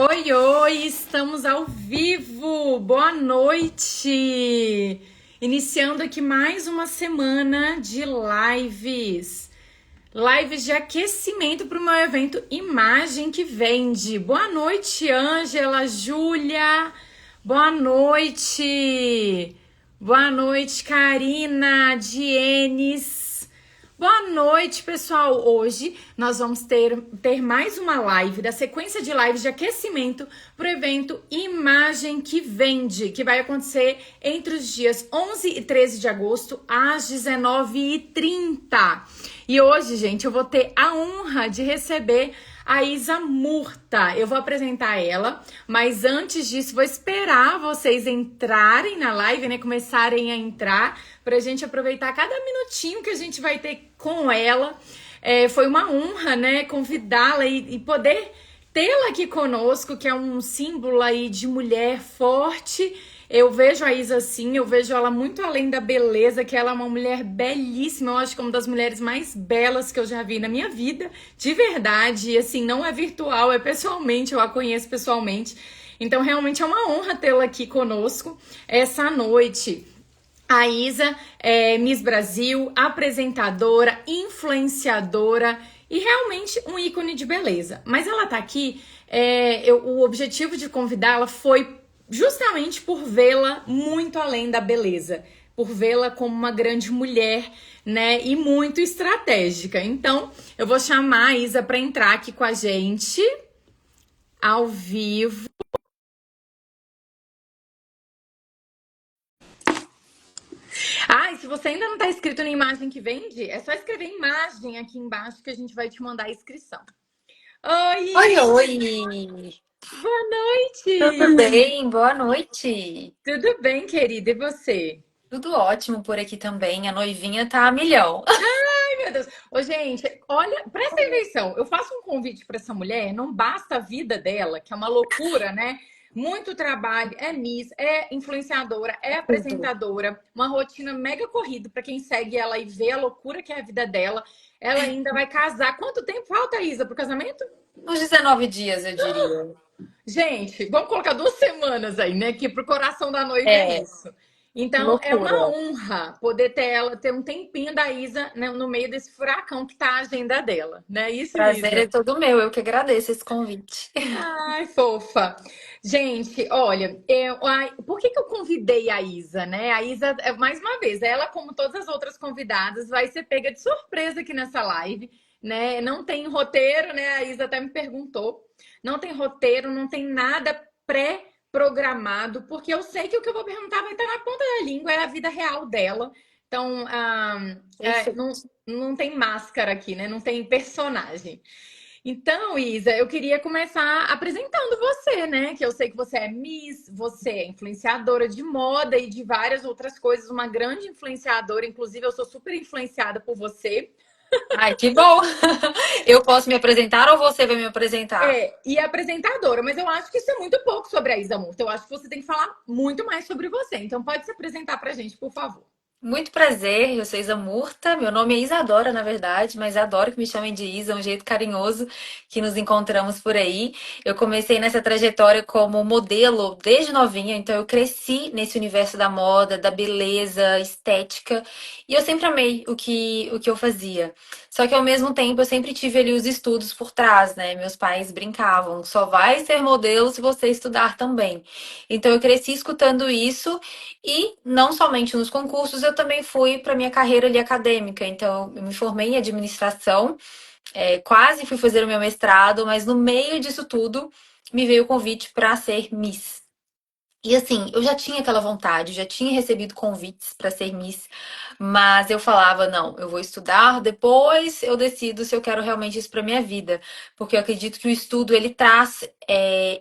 Oi, oi, estamos ao vivo. Boa noite. Iniciando aqui mais uma semana de lives. Lives de aquecimento para o meu evento Imagem que Vende. Boa noite, Ângela, Júlia. Boa noite. Boa noite, Karina, Dienes. Boa noite, pessoal. Hoje nós vamos ter mais uma live da sequência de lives de aquecimento para o evento Imagem que Vende, que vai acontecer entre os dias 11 e 13 de agosto, às 19h30. E hoje, gente, eu vou ter a honra de receber a Isa Murta. Eu vou apresentar ela, mas antes disso, vou esperar vocês entrarem na live, né? Começarem a entrar, pra gente aproveitar cada minutinho que a gente vai ter com ela. Foi uma honra, né? Convidá-la e poder tê-la aqui conosco, que é um símbolo aí de mulher forte. Eu vejo a Isa assim, eu vejo ela muito além da beleza, que ela é uma mulher belíssima, eu acho que é uma das mulheres mais belas que eu já vi na minha vida, de verdade, e assim, não é virtual, é pessoalmente, eu a conheço pessoalmente. Então, realmente é uma honra tê-la aqui conosco essa noite. A Isa é Miss Brasil, apresentadora, influenciadora e realmente um ícone de beleza. Mas ela tá aqui, o objetivo de convidá-la foi justamente por vê-la muito além da beleza, por vê-la como uma grande mulher, né, e muito estratégica. Então, eu vou chamar a Isa para entrar aqui com a gente ao vivo. Ah, e se você ainda não está inscrito na Imagem que Vende, é só escrever imagem aqui embaixo que a gente vai te mandar a inscrição. Oi, Oi, oi! boa Tudo noite! bem? Boa noite! Tudo bem, querida? E você? Tudo ótimo por aqui também. A noivinha tá a milhão. Ai, meu Deus. Ô, gente, olha, presta atenção. Eu faço um convite para essa mulher, não basta a vida dela, que é uma loucura, né? Muito trabalho, é Miss, é influenciadora, é Tudo. apresentadora, uma rotina mega corrida para quem segue ela e vê a loucura que é a vida dela. Ela ainda vai casar. Quanto tempo falta, Isa, pro casamento? Uns 19 dias, eu diria. Gente, vamos colocar 2 semanas aí, né? Que pro coração da noiva é É, isso. que Então, é uma loucura. honra poder ter ela, ter um tempinho da Isa, né, no meio desse furacão que tá a agenda dela, né? Isso, Prazer é Isa? todo meu. Eu que agradeço esse convite. Ai, fofa. Gente, olha, por que eu convidei a Isa, né? A Isa, mais uma vez, ela, como todas as outras convidadas, vai ser pega de surpresa aqui nessa live, né? Não tem roteiro, né? A Isa até me perguntou. Não tem roteiro, não tem nada pré-programado, porque eu sei que o que eu vou perguntar vai estar na ponta da língua, é a vida real dela. Então, não, Perfeito. não tem máscara aqui, né? Não tem personagem. Então, Isa, eu queria começar apresentando você, né? Que eu sei que você é Miss, você é influenciadora de moda e de várias outras coisas, uma grande influenciadora, inclusive eu sou super influenciada por você. Ai, que bom! Eu posso me apresentar ou você vai me apresentar? E apresentadora, mas eu acho que isso é muito pouco sobre a Isa Murta. Eu acho que você tem que falar muito mais sobre você. Então, pode se apresentar pra gente, por favor. Muito prazer, eu sou Isa Murta. Meu nome é Isadora, na verdade, mas adoro que me chamem de Isa, é um jeito carinhoso que nos encontramos por aí. Eu comecei nessa trajetória como modelo desde novinha, então eu cresci nesse universo da moda, da beleza, estética, e eu sempre amei o que eu fazia. Só que ao mesmo tempo eu sempre tive ali os estudos por trás, né? Meus pais brincavam, só vai ser modelo se você estudar também. Então eu cresci escutando isso. E não somente nos concursos, eu também fui para minha carreira ali acadêmica. Então, eu me formei em administração, quase fui fazer o meu mestrado, mas no meio disso tudo me veio o convite para ser Miss. E assim, eu já tinha aquela vontade, já tinha recebido convites para ser Miss, mas eu falava, não, eu vou estudar, depois eu decido se eu quero realmente isso para minha vida, porque eu acredito que o estudo ele traz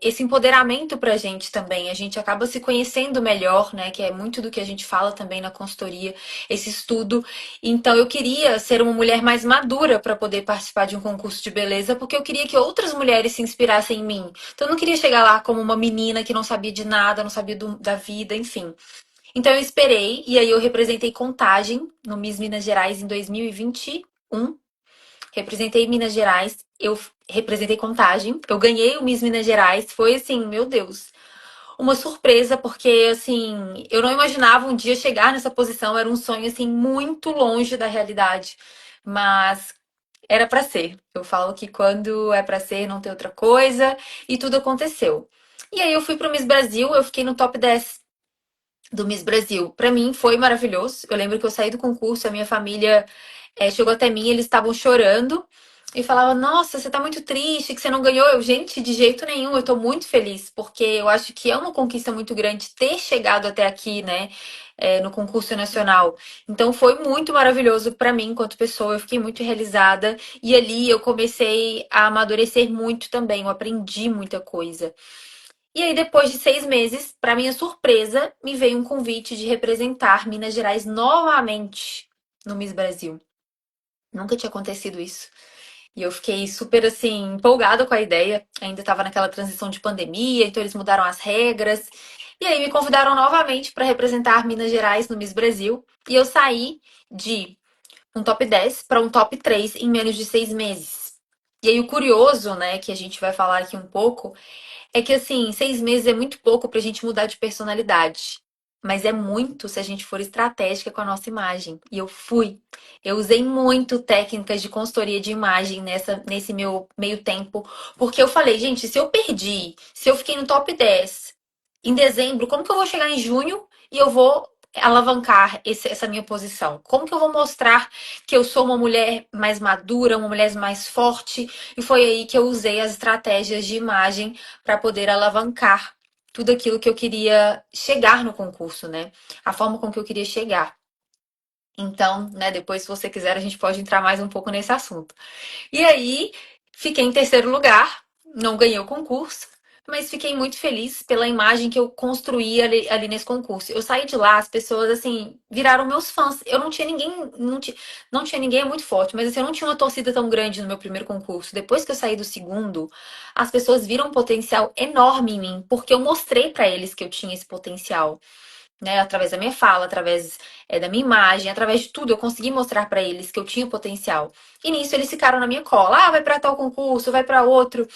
esse empoderamento para a gente também, a gente acaba se conhecendo melhor, né? Que é muito do que a gente fala também na consultoria, esse estudo. Então eu queria ser uma mulher mais madura para poder participar de um concurso de beleza, porque eu queria que outras mulheres se inspirassem em mim. Então eu não queria chegar lá como uma menina que não sabia de nada, não sabia da vida, enfim. Então eu esperei e aí eu representei Contagem no Miss Minas Gerais em 2021. representei Minas Gerais, eu representei Contagem, eu ganhei o Miss Minas Gerais, foi assim, meu Deus, uma surpresa, porque assim, eu não imaginava um dia chegar nessa posição, era um sonho assim muito longe da realidade, mas era pra ser. Eu falo que quando é pra ser, não tem outra coisa, e tudo aconteceu. E aí eu fui pro Miss Brasil, eu fiquei no top 10 do Miss Brasil. Pra mim foi maravilhoso. Eu lembro que eu saí do concurso, a minha família chegou até mim, eles estavam chorando e falavam: Nossa, você tá muito triste que você não ganhou. Eu, gente, de jeito nenhum, eu tô muito feliz, porque eu acho que é uma conquista muito grande ter chegado até aqui, né? No concurso nacional. Então foi muito maravilhoso pra mim enquanto pessoa, eu fiquei muito realizada e ali eu comecei a amadurecer muito também, eu aprendi muita coisa. E aí, depois de 6 meses, para minha surpresa, me veio um convite de representar Minas Gerais novamente no Miss Brasil. Nunca tinha acontecido isso. E eu fiquei super assim, empolgada com a ideia. Ainda estava naquela transição de pandemia, então eles mudaram as regras. E aí me convidaram novamente para representar Minas Gerais no Miss Brasil. E eu saí de um top 10 para um top 3 em menos de 6 meses. E aí o curioso, né, que a gente vai falar aqui um pouco, é que assim, 6 meses é muito pouco pra gente mudar de personalidade. Mas é muito se a gente for estratégica com a nossa imagem. E eu fui. Eu usei muito técnicas de consultoria de imagem nesse meu meio tempo. Porque eu falei, gente, se eu perdi, se eu fiquei no top 10 em dezembro, como que eu vou chegar em junho e eu vou alavancar essa minha posição? Como que eu vou mostrar que eu sou uma mulher mais madura, uma mulher mais forte? E foi aí que eu usei as estratégias de imagem para poder alavancar tudo aquilo que eu queria chegar no concurso, né? A forma com que eu queria chegar. Então, né, depois, se você quiser, a gente pode entrar mais um pouco nesse assunto. E aí, fiquei em terceiro lugar, não ganhei o concurso, mas fiquei muito feliz pela imagem que eu construí ali nesse concurso. Eu saí de lá, as pessoas, assim, viraram meus fãs. Eu não tinha ninguém, não tinha ninguém, é muito forte, mas assim, eu não tinha uma torcida tão grande no meu primeiro concurso. Depois que eu saí do segundo, as pessoas viram um potencial enorme em mim, porque eu mostrei pra eles que eu tinha esse potencial, né? Através da minha fala, através da minha imagem, através de tudo, eu consegui mostrar pra eles que eu tinha potencial. E nisso eles ficaram na minha cola. Ah, vai pra tal concurso, vai pra outro.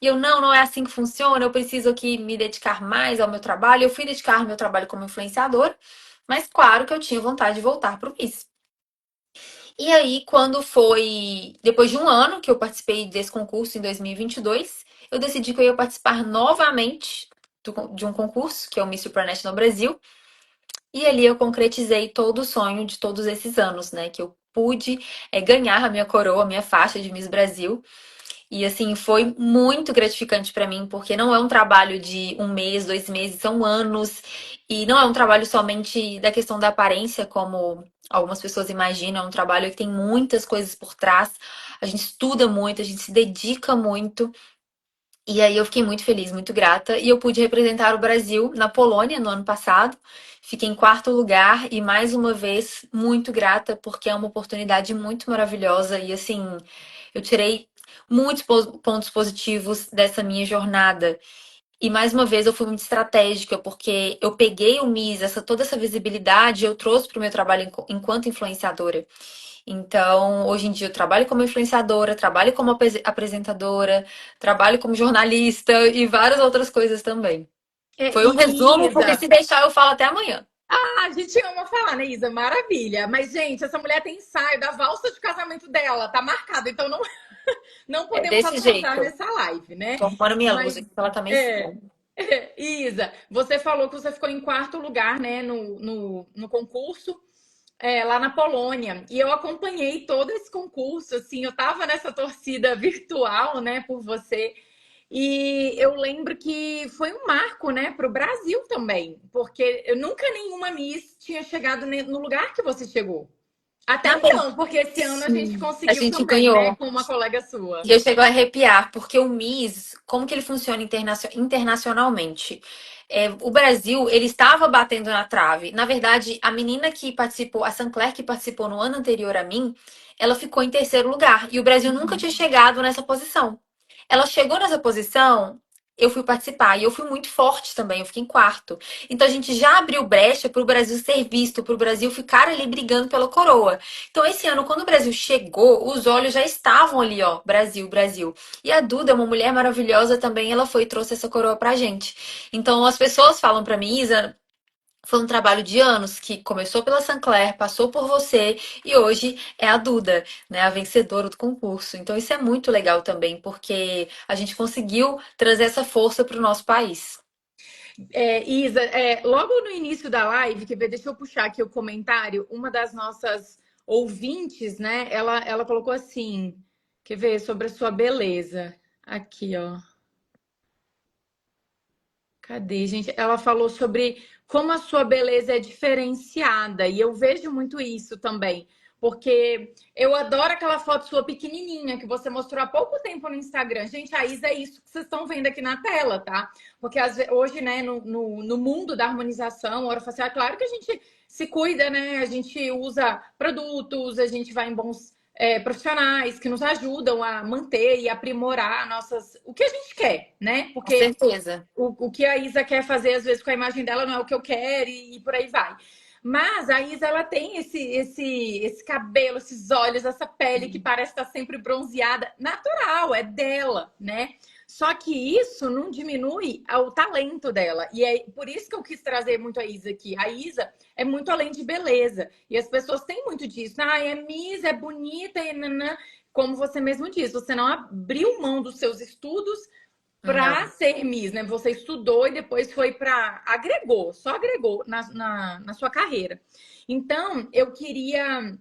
E eu, não, não é assim que funciona, eu preciso aqui me dedicar mais ao meu trabalho. Eu fui dedicar ao meu trabalho como influenciadora, mas claro que eu tinha vontade de voltar pro Miss. E aí, quando foi depois de um ano que eu participei desse concurso em 2022, eu decidi que eu ia participar novamente de um concurso, que é o Miss Supranational Brasil. E ali eu concretizei todo o sonho de todos esses anos, né? Que eu pude ganhar a minha coroa, a minha faixa de Miss Brasil. E assim, foi muito gratificante pra mim, porque não é um trabalho de um mês, 2 meses, são anos. E não é um trabalho somente da questão da aparência, como algumas pessoas imaginam. É um trabalho que tem muitas coisas por trás. A gente estuda muito, a gente se dedica muito. E aí eu fiquei muito feliz, muito grata. E eu pude representar o Brasil na Polônia no ano passado. Fiquei em quarto lugar e mais uma vez muito grata porque é uma oportunidade muito maravilhosa e assim, eu tirei muitos pontos positivos dessa minha jornada. E mais uma vez eu fui muito estratégica porque eu peguei o Miss, toda essa visibilidade, eu trouxe para o meu trabalho enquanto influenciadora. Então, hoje em dia eu trabalho como influenciadora, trabalho como apresentadora, trabalho como jornalista e várias outras coisas também. Foi um E resumo, porque Isa, se deixar eu falo até amanhã. a gente ama falar, né, Isa? Maravilha. Mas, gente, essa mulher tem ensaio da valsa de casamento dela, tá marcado, então não, não É podemos desse atrasar jeito. nessa live, né? Tô arrumando minha luz Mas, aqui, ela tá meio é, escura. Isa, você falou que você ficou em quarto lugar, né, no concurso lá na Polônia. E eu acompanhei todo esse concurso, assim, eu tava nessa torcida virtual, né, por você. E eu lembro que foi um marco, né, para o Brasil também, porque eu nunca nenhuma Miss tinha chegado no lugar que você chegou. Até Na verdade, então, porque esse ano a gente a conseguiu gente também, né, ganhou. com uma colega sua. E eu chego a arrepiar, porque o MIS, como que ele funciona internacionalmente? O Brasil, ele estava batendo na trave. Na verdade, a menina que participou, a Sancler, que participou no ano anterior a mim, ela ficou em terceiro lugar. E o Brasil nunca tinha chegado nessa posição. Ela chegou nessa posição eu fui participar. E eu fui muito forte também, eu fiquei em quarto. Então a gente já abriu brecha para o Brasil ser visto, para o Brasil ficar ali brigando pela coroa. Então esse ano, quando o Brasil chegou, os olhos já estavam ali, ó, Brasil, Brasil. E a Duda, uma mulher maravilhosa também, ela foi e trouxe essa coroa pra gente. Então as pessoas falam pra mim, Isa, foi um trabalho de anos que começou pela Sancler, passou por você e hoje é a Duda, né, a vencedora do concurso. Então isso é muito legal também, porque a gente conseguiu trazer essa força para o nosso país. Isa, logo no início da live, quer ver, deixa eu puxar aqui o comentário, uma das nossas ouvintes, né, ela colocou assim, quer ver, sobre a sua beleza. Aqui, ó. Cadê, gente? Ela falou sobre como a sua beleza é diferenciada, e eu vejo muito isso também, porque eu adoro aquela foto sua pequenininha que você mostrou há pouco tempo no Instagram. Gente, a Isa é isso que vocês estão vendo aqui na tela, tá? Porque hoje, né, no mundo da harmonização orofacial, é claro que a gente se cuida, né? A gente usa produtos, a gente vai em bons profissionais que nos ajudam a manter e aprimorar o que a gente quer, né? Com Porque certeza. o que a Isa quer fazer, às vezes, com a imagem dela não é o que eu quero e por aí vai. Mas a Isa, ela tem esse cabelo, esses olhos, essa pele que parece estar sempre bronzeada. Natural, é dela, né? Só que isso não diminui o talento dela. E é por isso que eu quis trazer muito a Isa aqui. A Isa é muito além de beleza. E as pessoas têm muito disso. Ah, é Miss, é bonita, e nanã. Como você mesmo disse, você não abriu mão dos seus estudos para Não. ser Miss, né? Você estudou e depois foi para. Agregou, só agregou na sua carreira. Então, eu queria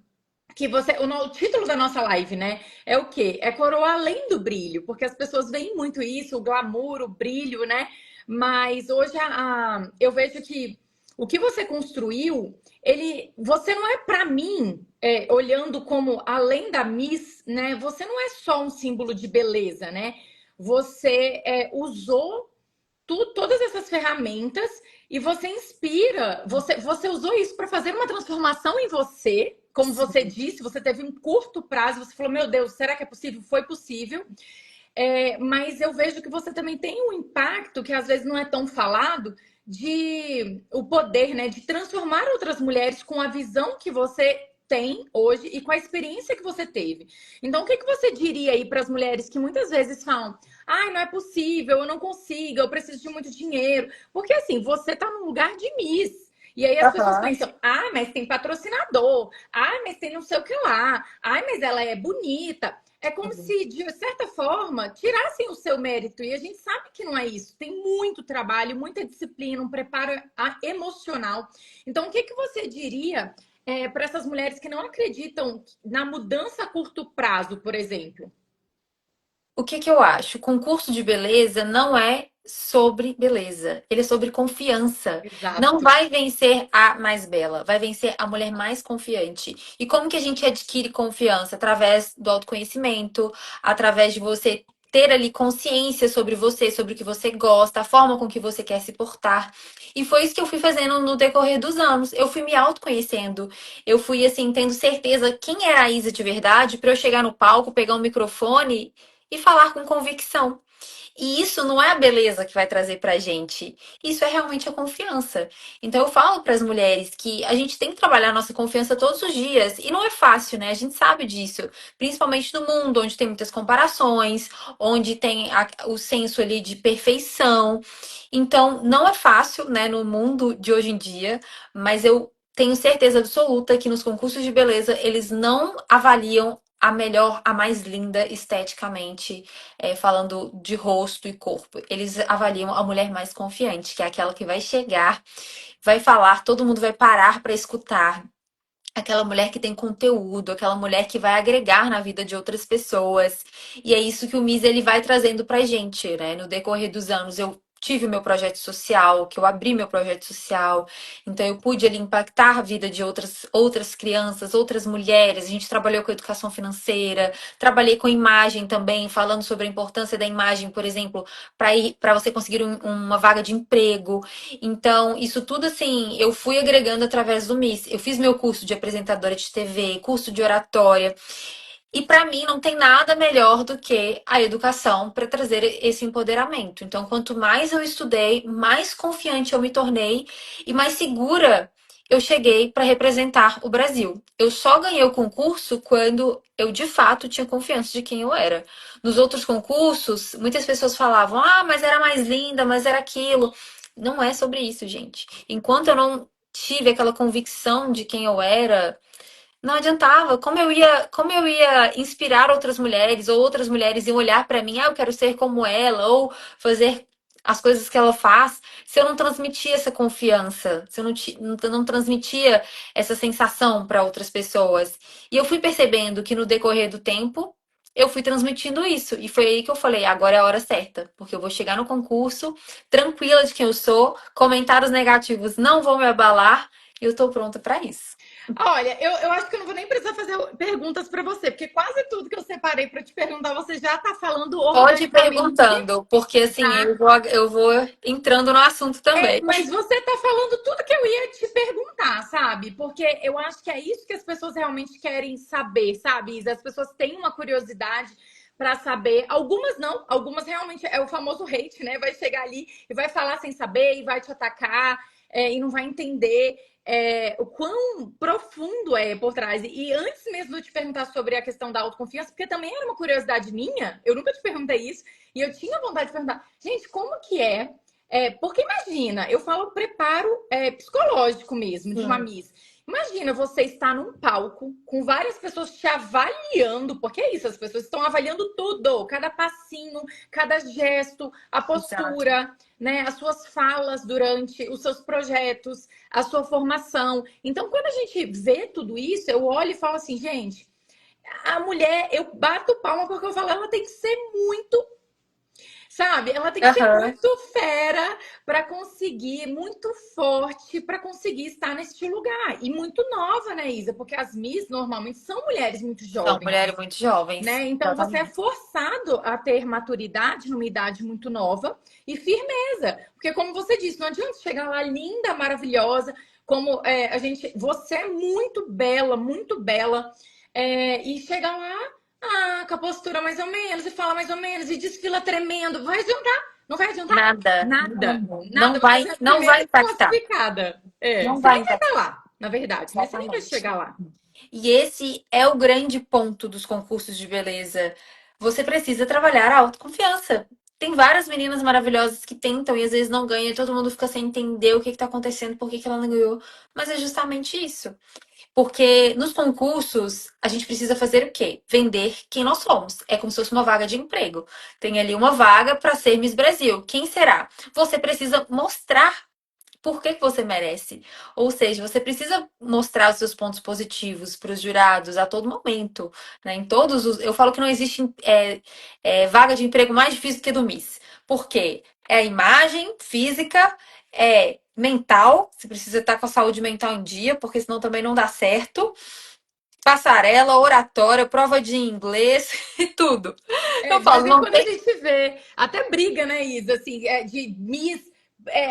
que você. O título da nossa live, né? É o quê? É coroa além do brilho, porque as pessoas veem muito isso, o glamour, o brilho, né? Mas hoje eu vejo que o que você construiu, você não é para mim, olhando como além da Miss, né? Você não é só um símbolo de beleza, né? Você usou todas essas ferramentas e você inspira. Você usou isso para fazer uma transformação em você. Como você Sim. disse, você teve um curto prazo. Você falou: Meu Deus, será que é possível? Foi possível. Mas eu vejo que você também tem um impacto que às vezes não é tão falado de o poder, né, de transformar outras mulheres com a visão que você tem hoje e com a experiência que você teve. Então, o que você diria aí para as mulheres que muitas vezes falam: Ai, não é possível, eu não consigo, eu preciso de muito dinheiro? Porque assim, você está num lugar de Miss. E aí as pessoas Aham. pensam: mas tem patrocinador, mas tem não sei o que lá, mas ela é bonita. É como se, de certa forma, tirassem o seu mérito. E a gente sabe que não é isso. Tem muito trabalho, muita disciplina, um preparo emocional. Então, o que você diria para essas mulheres que não acreditam na mudança a curto prazo, por exemplo? O que que eu acho? O concurso de beleza não é sobre beleza, ele é sobre confiança. Não Exato. vai vencer a mais bela, vai vencer a mulher mais confiante. E como que a gente adquire confiança? Através do autoconhecimento, através de você ter ali consciência sobre você, sobre o que você gosta, a forma com que você quer se portar. E foi isso que eu fui fazendo no decorrer dos anos. Eu fui me autoconhecendo. Eu fui assim tendo certeza quem era a Isa de verdade para eu chegar no palco, pegar um microfone e falar com convicção. E isso não é a beleza que vai trazer pra gente, isso é realmente a confiança. Então eu falo para as mulheres que a gente tem que trabalhar a nossa confiança todos os dias e não é fácil, né? A gente sabe disso, principalmente no mundo onde tem muitas comparações, onde tem o senso ali de perfeição. Então não é fácil, né, no mundo de hoje em dia, mas eu tenho certeza absoluta que nos concursos de beleza eles não avaliam a melhor, a mais linda esteticamente, falando de rosto e corpo. Eles avaliam a mulher mais confiante, que é aquela que vai chegar, vai falar, todo mundo vai parar para escutar. Aquela mulher que tem conteúdo, aquela mulher que vai agregar na vida de outras pessoas. E é isso que o MIS ele vai trazendo pra gente, né? No decorrer dos anos, eu tive o meu projeto social, que eu abri meu projeto social, então eu pude ali impactar a vida de outras crianças, outras mulheres. A gente trabalhou com educação financeira, trabalhei com imagem também, falando sobre a importância da imagem, por exemplo, para você conseguir uma vaga de emprego. Então, isso tudo assim, eu fui agregando através do MIS. Eu fiz meu curso de apresentadora de TV, curso de oratória. E para mim não tem nada melhor do que a educação para trazer esse empoderamento. Então, quanto mais eu estudei, mais confiante eu me tornei e mais segura eu cheguei para representar o Brasil. Eu só ganhei o concurso quando eu de fato tinha confiança de quem eu era. Nos outros concursos, muitas pessoas falavam: "Ah, mas era mais linda, mas era aquilo". Não é sobre isso, gente. Enquanto eu não tive aquela convicção de quem eu era, não adiantava. Como eu ia inspirar outras mulheres, ou outras mulheres iam olhar pra mim, ah, eu quero ser como ela, ou fazer as coisas que ela faz, se eu não transmitia essa confiança, se eu não transmitia essa sensação para outras pessoas. E eu fui percebendo que no decorrer do tempo, eu fui transmitindo isso. E foi aí que eu falei, agora é a hora certa, porque eu vou chegar no concurso tranquila de quem eu sou, comentários negativos não vão me abalar, e eu tô pronta para isso. Olha, eu acho que eu não vou nem precisar fazer perguntas para você, porque quase tudo que eu separei para te perguntar, você já está falando Pode ir organicamente, perguntando, porque assim, tá? eu vou entrando no assunto também. Mas você está falando tudo que eu ia te perguntar, sabe? Porque eu acho que é isso que as pessoas realmente querem saber, sabe, Isa? As pessoas têm uma curiosidade para saber. Algumas não, algumas realmente é o famoso hate, né? Vai chegar ali e vai falar sem saber e vai te atacar e não vai entender o quão profundo é por trás. E antes mesmo de eu te perguntar sobre a questão da autoconfiança, porque também era uma curiosidade minha, eu nunca te perguntei isso, e eu tinha vontade de perguntar, gente, como que porque imagina, eu falo preparo psicológico mesmo de uma Sim, Miss. Imagina você estar num palco com várias pessoas te avaliando, porque é isso, as pessoas estão avaliando tudo, cada passinho, cada gesto, a exato. postura, né, as suas falas durante os seus projetos, a sua formação. Então, quando a gente vê tudo isso, eu olho e falo assim, gente, a mulher, eu bato palma porque eu falo, ela tem que ser muito. Sabe? Ela tem que ser Aham. muito fera para conseguir, muito forte para conseguir estar neste lugar. E muito nova, né, Isa? Porque as Miss normalmente são mulheres muito São jovens, mulheres muito jovens. né? Então você é Exatamente. forçado a ter maturidade numa idade muito nova e firmeza. Porque, como você disse, não adianta chegar lá linda, maravilhosa, como a gente. Você é muito bela, e chegar lá com a postura mais ou menos, e fala mais ou menos, e desfila tremendo. Vai adiantar? Não vai adiantar? Nada, Nada. não, Nada. Você é a não primeira vai impactar. desclassificada. Não Você vai nem vai estar impactar. lá, na verdade, né? Você nem vai Exatamente. chegar lá. E esse é o grande ponto dos concursos de beleza. Você precisa trabalhar a autoconfiança. Tem várias meninas maravilhosas que tentam e às vezes não ganham, e todo mundo fica sem entender o que está acontecendo, por que que ela não ganhou. Mas é justamente isso. Porque nos concursos, a gente precisa fazer o quê? Vender quem nós somos. É como se fosse uma vaga de emprego. Tem ali uma vaga para ser Miss Brasil. Quem será? Você precisa mostrar por que que você merece. Ou seja, você precisa mostrar os seus pontos positivos para os jurados a todo momento, né? Em todos os, eu falo que não existe vaga de emprego mais difícil que a do Miss. Por quê? É a imagem física, é mental. Você precisa estar com a saúde mental em dia, porque senão também não dá certo. Passarela, oratória, prova de inglês e tudo. Eu De vez falo, em não quando a tem gente vê até briga, né, Isa? Assim, de Miss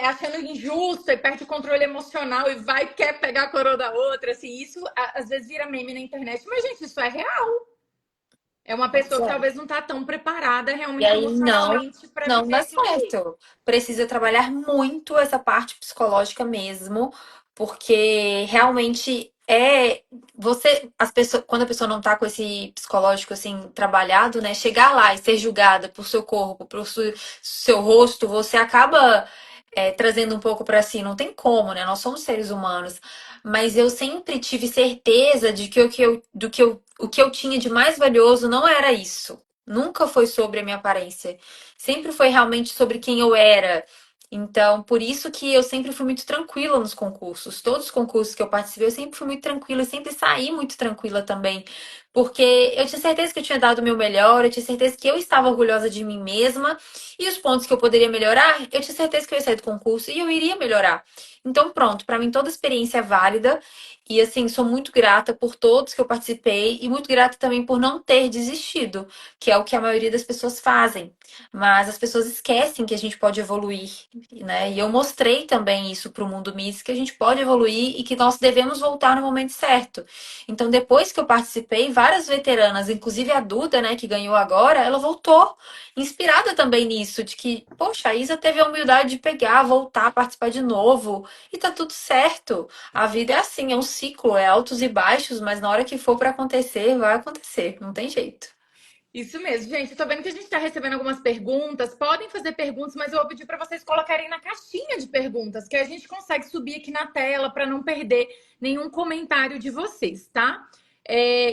achando injusto e perde o controle emocional e vai quer pegar a coroa da outra. Assim, isso às vezes vira meme na internet, mas, gente, isso é real. É uma pessoa que talvez não tá tão preparada E realmente aí emocionalmente para não viver dá aquilo ali. certo. Precisa trabalhar muito essa parte psicológica mesmo, porque realmente as pessoas, quando a pessoa não tá com esse psicológico assim trabalhado, né, chegar lá e ser julgada por seu corpo, por seu rosto, você acaba trazendo um pouco para si. Não tem como, né? Nós somos seres humanos. Mas eu sempre tive certeza de que o que eu tinha de mais valioso não era isso. Nunca foi sobre a minha aparência. Sempre foi realmente sobre quem eu era. Então, por isso que eu sempre fui muito tranquila nos concursos. Todos os concursos que eu participei, eu sempre fui muito tranquila e sempre saí muito tranquila também. Porque eu tinha certeza que eu tinha dado o meu melhor, eu tinha certeza que eu estava orgulhosa de mim mesma. E os pontos que eu poderia melhorar, eu tinha certeza que eu ia sair do concurso e eu iria melhorar. Então, pronto, para mim toda experiência é válida. E assim, sou muito grata por todos que eu participei e muito grata também por não ter desistido, que é o que a maioria das pessoas fazem. mas as pessoas esquecem que a gente pode evoluir, né? E eu mostrei também isso para o mundo Miss, que a gente pode evoluir e que nós devemos voltar no momento certo. Então, depois que eu participei, várias veteranas, inclusive a Duda, né, que ganhou agora, ela voltou, inspirada também nisso, de que, poxa, a Isa teve a humildade de pegar, voltar, participar de novo, e tá tudo certo. A vida é assim, é um ciclo, é altos e baixos, mas na hora que for para acontecer, vai acontecer, não tem jeito. Isso mesmo, gente. Eu tô vendo que a gente tá recebendo algumas perguntas. Podem fazer perguntas, mas eu vou pedir para vocês colocarem na caixinha de perguntas, que a gente consegue subir aqui na tela para não perder nenhum comentário de vocês, tá?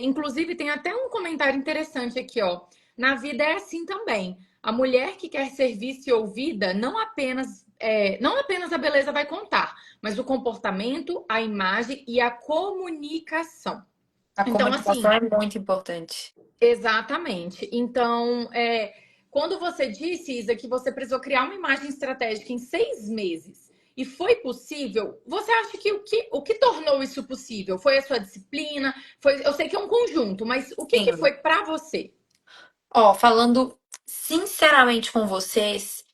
Inclusive, tem até um comentário interessante aqui, ó. Na vida é assim também. A mulher que quer ser vista e ouvida, não apenas a beleza vai contar, mas o comportamento, a imagem e a comunicação. A Então, comunicação assim, é muito importante. exatamente. Então, quando você disse, Isa, que você precisou criar uma imagem estratégica em 6 meses e foi possível, você acha que o que tornou isso possível? Foi a sua disciplina? Eu sei que é um conjunto, mas o que Sim. foi para você? Ó, falando sinceramente com vocês,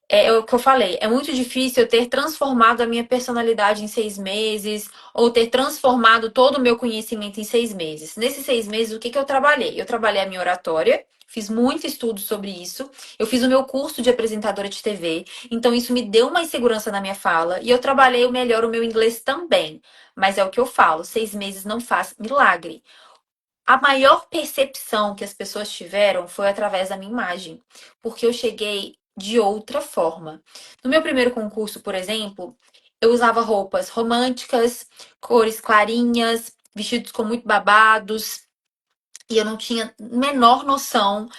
é o que eu falei, é muito difícil eu ter transformado a minha personalidade em 6 meses, ou ter transformado todo o meu conhecimento em 6 meses. Nesses 6 meses, o que que eu trabalhei? Eu trabalhei a minha oratória, fiz muito estudo sobre isso, eu fiz o meu curso de apresentadora de TV, então isso me deu uma segurança na minha fala, e eu trabalhei melhor o meu inglês também. Mas é o que eu falo, 6 meses não faz milagre. A maior percepção que as pessoas tiveram foi através da minha imagem, porque eu cheguei de outra forma. No meu primeiro concurso, por exemplo, eu usava roupas românticas, cores clarinhas, vestidos com muito babados, e eu não tinha menor noção,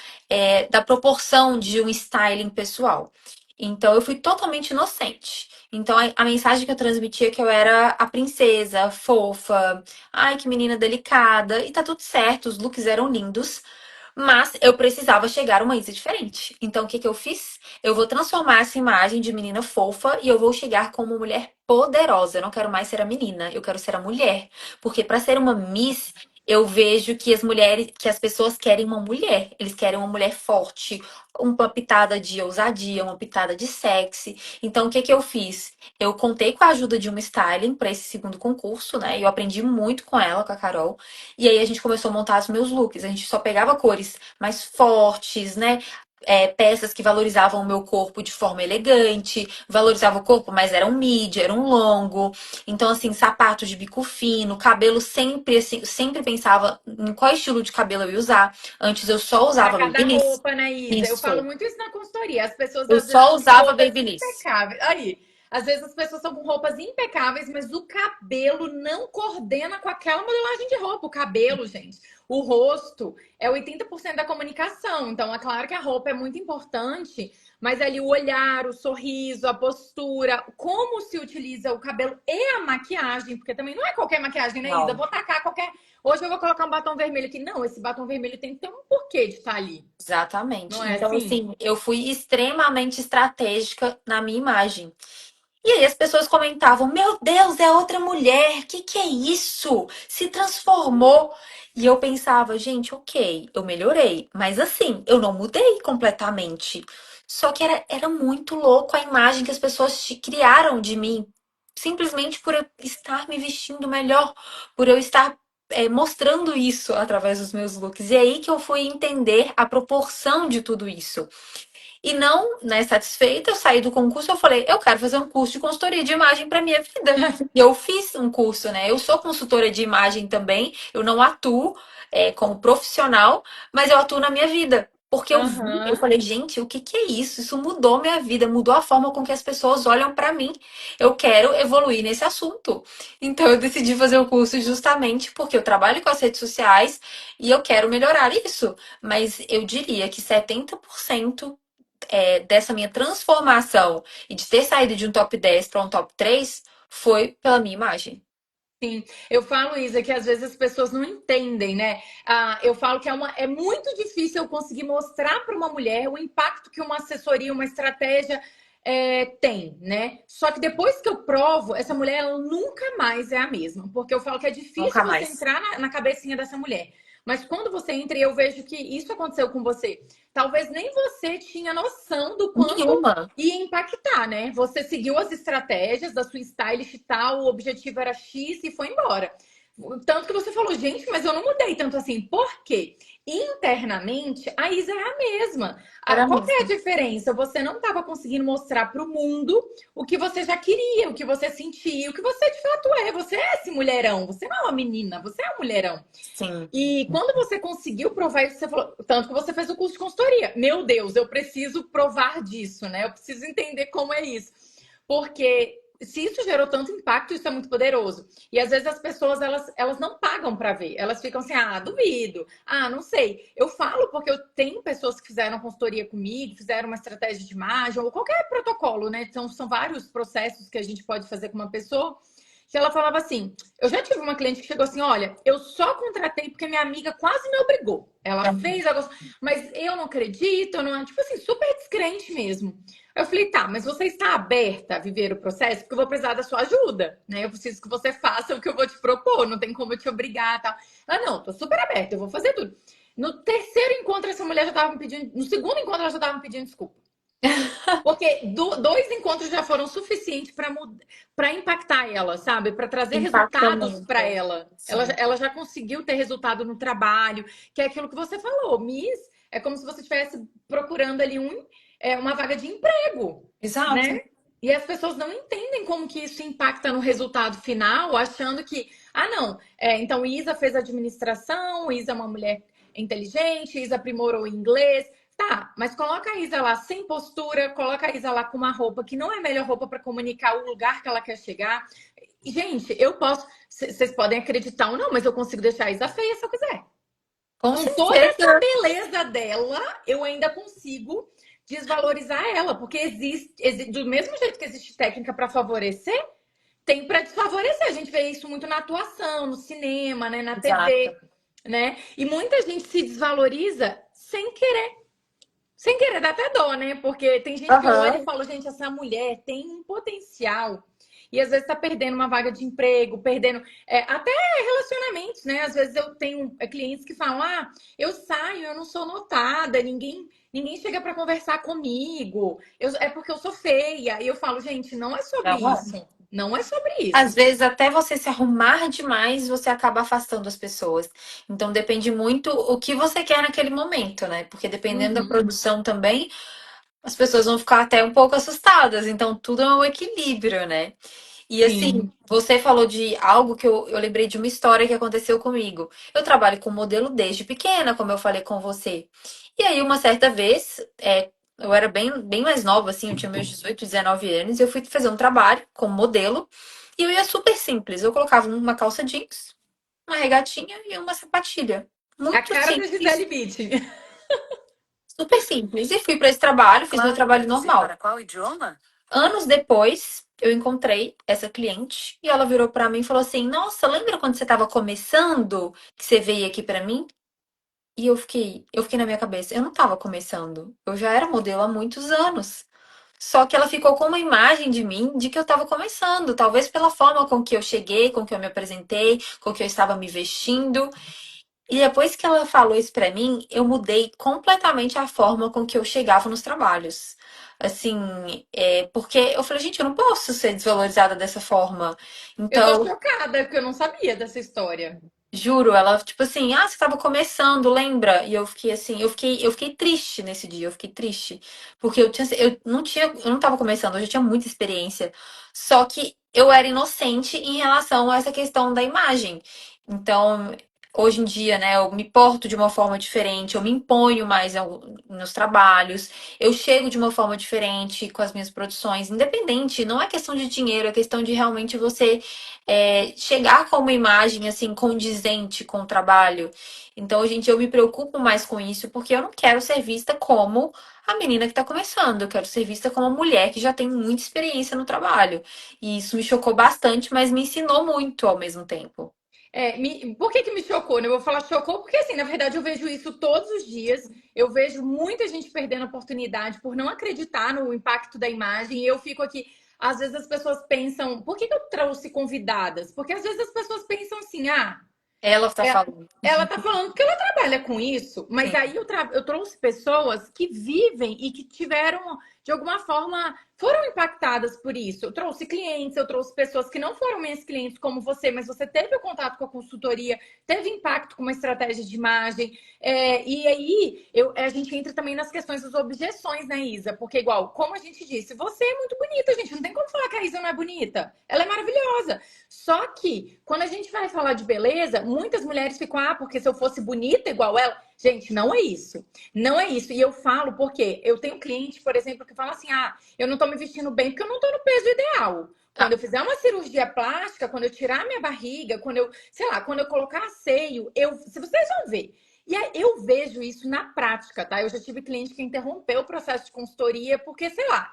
da proporção de um styling pessoal. Então eu fui totalmente inocente. Então a mensagem que eu transmitia é que eu era a princesa, fofa, ai que menina delicada, e tá tudo certo, os looks eram lindos, mas eu precisava chegar a uma Isa diferente. Então o que que eu fiz? Eu vou transformar essa imagem de menina fofa e eu vou chegar como uma mulher poderosa. Eu não quero mais ser a menina, eu quero ser a mulher. Porque para ser uma Miss, eu vejo que as mulheres, que as pessoas querem uma mulher. Eles querem uma mulher forte, uma pitada de ousadia, uma pitada de sexy. Então, o que que eu fiz? Eu contei com a ajuda de uma styling para esse segundo concurso, né? E eu aprendi muito com ela, com a Carol. E aí a gente começou a montar os meus looks. A gente só pegava cores mais fortes, né? Peças que valorizavam o meu corpo de forma elegante, valorizava o corpo, mas era um midi, era um longo. Então, assim, sapato de bico fino, cabelo sempre assim, sempre pensava em qual estilo de cabelo eu ia usar. Antes eu só Para usava cada babyliss. roupa, né, Isa? Eu falo Isso. muito isso na consultoria. As pessoas Eu às vezes só estão com usava roupas babyliss. impecáveis. Aí, às vezes as pessoas estão com roupas impecáveis, mas o cabelo não coordena com aquela modelagem de roupa. O cabelo, gente, o rosto é 80% da comunicação. Então, é claro que a roupa é muito importante, mas ali o olhar, o sorriso, a postura, como se utiliza o cabelo e a maquiagem, porque também não é qualquer maquiagem, né, Isa? Não. Vou tacar qualquer. Hoje eu vou colocar um batom vermelho aqui. Não, esse batom vermelho tem que ter um porquê de estar ali. Não Exatamente. é Então, assim? assim, eu fui extremamente estratégica na minha imagem. E aí as pessoas comentavam: Meu Deus, é outra mulher, que é isso? Se transformou. E eu pensava, gente, ok, eu melhorei, mas assim, eu não mudei completamente. Só que era muito louco a imagem que as pessoas criaram de mim, simplesmente por eu estar me vestindo melhor, por eu estar mostrando isso através dos meus looks. E aí que eu fui entender a proporção de tudo isso. E não, né, satisfeita, eu saí do concurso, eu falei, eu quero fazer um curso de consultoria de imagem para minha vida. E eu fiz um curso, né? Eu sou consultora de imagem também, eu não atuo como profissional, mas eu atuo na minha vida. Porque eu vi, eu Aham. falei, gente, o que que é isso? Isso mudou minha vida, mudou a forma com que as pessoas olham para mim. Eu quero evoluir nesse assunto. Então eu decidi fazer o curso justamente porque eu trabalho com as redes sociais e eu quero melhorar isso. Mas eu diria que 70% dessa minha transformação e de ter saído de um top 10 para um top 3 foi pela minha imagem. Sim, eu falo isso, é que às vezes as pessoas não entendem, né? Eu falo que é muito difícil eu conseguir mostrar para uma mulher o impacto que uma assessoria, uma estratégia tem, né? Só que depois que eu provo, essa mulher ela nunca mais é a mesma. Porque eu falo que é difícil Nunca você mais. entrar na cabecinha dessa mulher. Mas quando você entra, e eu vejo que isso aconteceu com você, talvez nem você tinha noção do quanto Nenhuma. ia impactar, né? Você seguiu as estratégias da sua stylist e tal, o objetivo era X e foi embora. Tanto que você falou, gente, mas eu não mudei tanto assim. Por quê? Internamente, a Isa é a mesma. Era Qual que é a mesmo. diferença? Você não estava conseguindo mostrar para o mundo o que você já queria, o que você sentia, o que você de fato é. Você é esse mulherão, você não é uma menina, você é um mulherão. Sim. E quando você conseguiu provar isso, você falou, tanto que você fez o curso de consultoria. Meu Deus, eu preciso provar disso, né? Eu preciso entender como é isso. Porque se isso gerou tanto impacto, isso é muito poderoso. E às vezes as pessoas, elas não pagam para ver. Elas ficam assim, ah, duvido. Ah, não sei. Eu falo porque eu tenho pessoas que fizeram consultoria comigo, fizeram uma estratégia de imagem, ou qualquer protocolo, né? Então, são vários processos que a gente pode fazer com uma pessoa que ela falava assim: eu já tive uma cliente que chegou assim: olha, eu só contratei porque minha amiga quase me obrigou. Ela fez, mas eu não acredito, eu não, tipo assim, super descrente mesmo. Eu falei: tá, mas você está aberta a viver o processo? Porque eu vou precisar da sua ajuda, né? Eu preciso que você faça o que eu vou te propor, não tem como eu te obrigar, tal. Ela: não, tô super aberta, eu vou fazer tudo. No terceiro encontro, essa mulher já tava me pedindo, no segundo encontro, ela já tava me pedindo desculpa. Porque dois encontros já foram suficientes para impactar ela, sabe? Para trazer Impacta resultados para muito. ela. Sim. Ela já conseguiu ter resultado no trabalho, que é aquilo que você falou. Miss é como se você estivesse procurando ali uma vaga de emprego, Exato. né? E as pessoas não entendem como que isso impacta no resultado final, achando que, ah, não, então Isa fez administração, Isa é uma mulher inteligente, Isa aprimorou o inglês. Tá, mas coloca a Isa lá sem postura, coloca a Isa lá com uma roupa que não é a melhor roupa para comunicar o lugar que ela quer chegar. E, gente, eu posso. Vocês podem acreditar ou não, mas eu consigo deixar a Isa feia se eu quiser. Com Com toda essa certeza. beleza dela, eu ainda consigo desvalorizar ela, porque do mesmo jeito que existe técnica para favorecer, tem para desfavorecer. A gente vê isso muito na atuação, no cinema, né, na Exato. TV, né? E muita gente se desvaloriza sem querer. Sem querer, dá até dó, né? Porque tem gente que olha e Aham. fala, gente, essa mulher tem um potencial. E às vezes tá perdendo uma vaga de emprego, perdendo até relacionamentos, né? Às vezes eu tenho clientes que falam, ah, eu saio, eu não sou notada, ninguém chega para conversar comigo, é porque eu sou feia. E eu falo, gente, não é sobre Não isso. é. Não é sobre Às isso. vezes, até você se arrumar demais, você acaba afastando as pessoas. Então, depende muito o que você quer naquele momento, né? Porque dependendo da Uhum, produção também, as pessoas vão ficar até um pouco assustadas. Então, tudo é um equilíbrio, né? E assim, sim. você falou de algo que eu lembrei de uma história que aconteceu comigo. Eu trabalho com modelo desde pequena, como eu falei com você. E aí, uma certa vez, eu era bem mais nova, assim, eu tinha meus 18, 19 anos, e eu fui fazer um trabalho como modelo. E eu ia super simples. Eu colocava uma calça jeans, uma regatinha e uma sapatilha. A Muito cara da simples, Gisele Bündchen. super simples. E fui para esse trabalho, fiz meu trabalho normal. Para qual idioma? Anos depois, eu encontrei essa cliente e ela virou pra mim e falou assim: Nossa, lembra quando você estava começando que você veio aqui pra mim? E eu fiquei na minha cabeça, eu não estava começando, eu já era modelo há muitos anos. Só que ela ficou com uma imagem de mim de que eu estava começando, talvez pela forma com que eu cheguei, com que eu me apresentei, com que eu estava me vestindo. E depois que ela falou isso pra mim, eu mudei completamente a forma com que eu chegava nos trabalhos. Assim, porque eu falei, gente, eu não posso ser desvalorizada dessa forma. Eu tô Então, chocada, porque eu não sabia dessa história. juro, ela, tipo assim, ah, você tava começando, lembra? E eu fiquei assim, eu fiquei triste nesse dia, eu fiquei triste. Porque eu não tava começando, eu já tinha muita experiência. Só que eu era inocente em relação a essa questão da imagem. Então, hoje em dia, né, eu me porto de uma forma diferente, eu me imponho mais nos trabalhos, eu chego de uma forma diferente com as minhas produções, independente, não é questão de dinheiro, é questão de realmente você chegar com uma imagem assim condizente com o trabalho. Então, hoje em dia eu me preocupo mais com isso porque eu não quero ser vista como a menina que está começando, eu quero ser vista como uma mulher que já tem muita experiência no trabalho. E isso me chocou bastante, mas me ensinou muito ao mesmo tempo. Por que me chocou, né? Eu vou falar chocou porque, assim, na verdade, eu vejo isso todos os dias. Eu vejo muita gente perdendo oportunidade por não acreditar no impacto da imagem. E eu fico aqui. Às vezes as pessoas pensam, por que eu trouxe convidadas? Porque às vezes as pessoas pensam assim, ah. Ela tá falando. Ela tá falando que ela trabalha com isso, mas Sim. aí eu trouxe pessoas que vivem e que tiveram, de alguma forma, foram impactadas por isso. Eu trouxe clientes, eu trouxe pessoas que não foram minhas clientes como você, mas você teve o contato com a consultoria, teve impacto com uma estratégia de imagem. E aí a gente entra também nas questões das objeções, né, Isa? Porque, igual, como a gente disse, você é muito bonita, gente. Não tem como falar que a Isa não é bonita. Ela é maravilhosa. Só que, quando a gente vai falar de beleza, muitas mulheres ficam, porque se eu fosse bonita igual ela. Gente, não é isso. Não é isso. E eu falo porque eu tenho cliente, por exemplo, que fala assim: eu não tô me vestindo bem porque eu não tô no peso ideal. Quando Ah, eu fizer uma cirurgia plástica, quando eu tirar minha barriga, quando eu, sei lá, quando eu colocar seio, se vocês vão ver. E aí eu vejo isso na prática, tá? Eu já tive cliente que interrompeu o processo de consultoria porque, sei lá,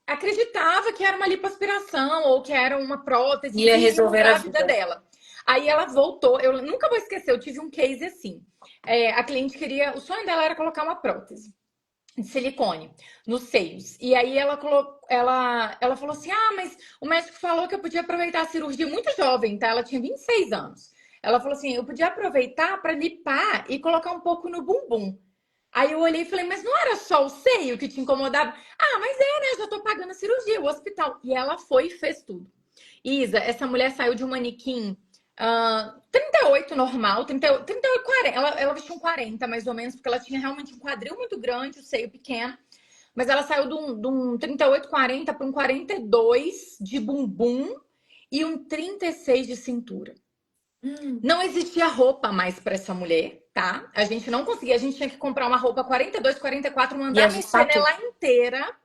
acreditava que era uma lipoaspiração ou que era uma prótese ia e ia resolver a mudar a vida vida. dela. Aí ela voltou, eu nunca vou esquecer, eu tive um case assim. A cliente queria, o sonho dela era colocar uma prótese de silicone nos seios. E aí ela falou assim: mas o médico falou que eu podia aproveitar a cirurgia muito jovem, tá? Ela tinha 26 anos. Ela falou assim: eu podia aproveitar para lipar e colocar um pouco no bumbum. Aí eu olhei e falei, mas não era só o seio que te incomodava? Mas né? Eu já tô pagando a cirurgia, o hospital. E ela foi e fez tudo. Isa, essa mulher saiu de um manequim 38 normal, 38, 40. Ela vestiu um 40 mais ou menos, porque ela tinha realmente um quadril muito grande, o seio pequeno. Mas ela saiu de um 38, 40 para um 42 de bumbum e um 36 de cintura. Hum. Não existia roupa mais para essa mulher, tá? A gente não conseguia, a gente tinha que comprar uma roupa 42, 44, E mandar mexer ajustar tudo. nela inteira.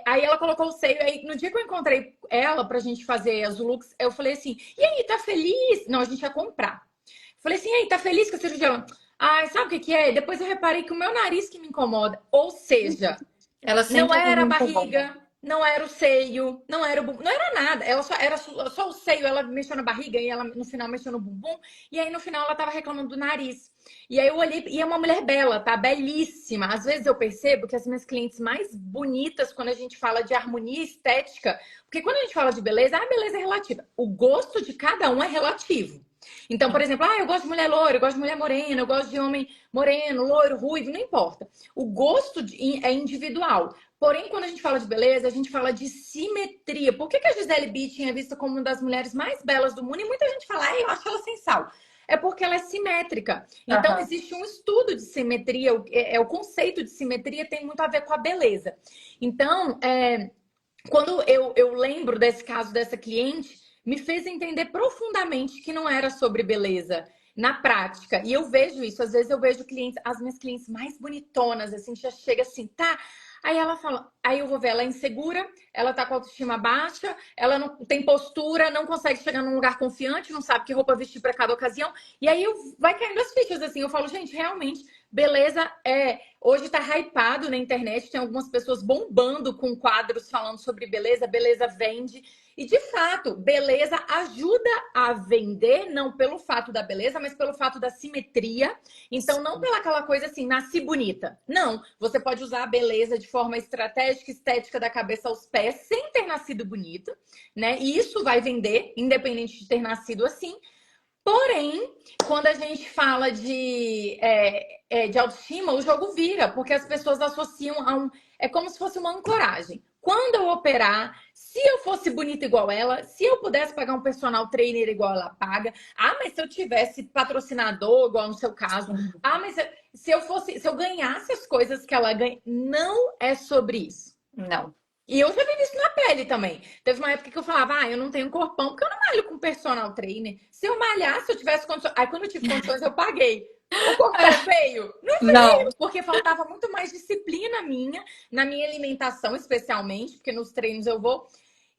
Aí ela colocou o seio. Aí no dia que eu encontrei ela pra gente fazer as looks, eu falei assim: e aí, tá feliz? Não, a gente ia comprar. Falei assim: e aí, tá feliz com a cirurgia? Ela, sabe o que que é? Depois eu reparei que o meu nariz que me incomoda. Ou seja, Ela não sempre era a me incomoda. barriga, não era o seio, não era nada. Ela só era só o seio, ela mexeu na barriga e ela no final mexeu no bumbum. E aí no final ela tava reclamando do nariz. E aí eu olhei, e é uma mulher bela, tá? Belíssima. Às vezes eu percebo que as minhas clientes mais bonitas, quando a gente fala de harmonia estética, porque quando a gente fala de beleza, a beleza é relativa. O gosto de cada um é relativo. Então, por exemplo, eu gosto de mulher loira, eu gosto de mulher morena, eu gosto de homem moreno, loiro, ruivo, não importa. O gosto é individual. Porém, quando a gente fala de beleza, a gente fala de simetria. Por que a Gisele Bündchen é vista como uma das mulheres mais belas do mundo? E muita gente fala, eu acho ela sem sal. É porque ela é simétrica. Então, Aham. existe um estudo de simetria. O conceito de simetria tem muito a ver com a beleza. Então, quando eu lembro desse caso dessa cliente, me fez entender profundamente que não era sobre beleza na prática. E eu vejo isso, às vezes eu vejo clientes, as minhas clientes mais bonitonas, assim, já chega assim, tá? Aí ela fala, aí eu vou ver, ela é insegura, ela tá com a autoestima baixa, ela não tem postura, não consegue chegar num lugar confiante, não sabe que roupa vestir para cada ocasião. E aí vai caindo as fichas, assim, eu falo, gente, realmente, beleza hoje tá hypado na internet, tem algumas pessoas bombando com quadros falando sobre beleza, beleza vende. E de fato, beleza ajuda a vender, não pelo fato da beleza, mas pelo fato da simetria. Então, não pela aquela coisa assim, nasci bonita. Não, você pode usar a beleza de forma estratégica, estética da cabeça aos pés, sem ter nascido bonita, né? E isso vai vender, independente de ter nascido assim. Porém, quando a gente fala de autoestima, o jogo vira, porque as pessoas associam a um. É como se fosse uma ancoragem. Quando eu operar, se eu fosse bonita igual ela, se eu pudesse pagar um personal trainer igual ela paga, mas se eu tivesse patrocinador, igual no seu caso, mas se eu ganhasse as coisas que ela ganha, não é sobre isso. Não. E eu já vi isso na pele também. Teve uma época que eu falava, eu não tenho corpão porque eu não malho com personal trainer. Se eu malhasse, eu tivesse condições. Aí quando eu tive condições, eu paguei. O corpo é feio? Não é Não. feio, porque faltava muito mais disciplina minha, na minha alimentação, especialmente, porque nos treinos eu vou.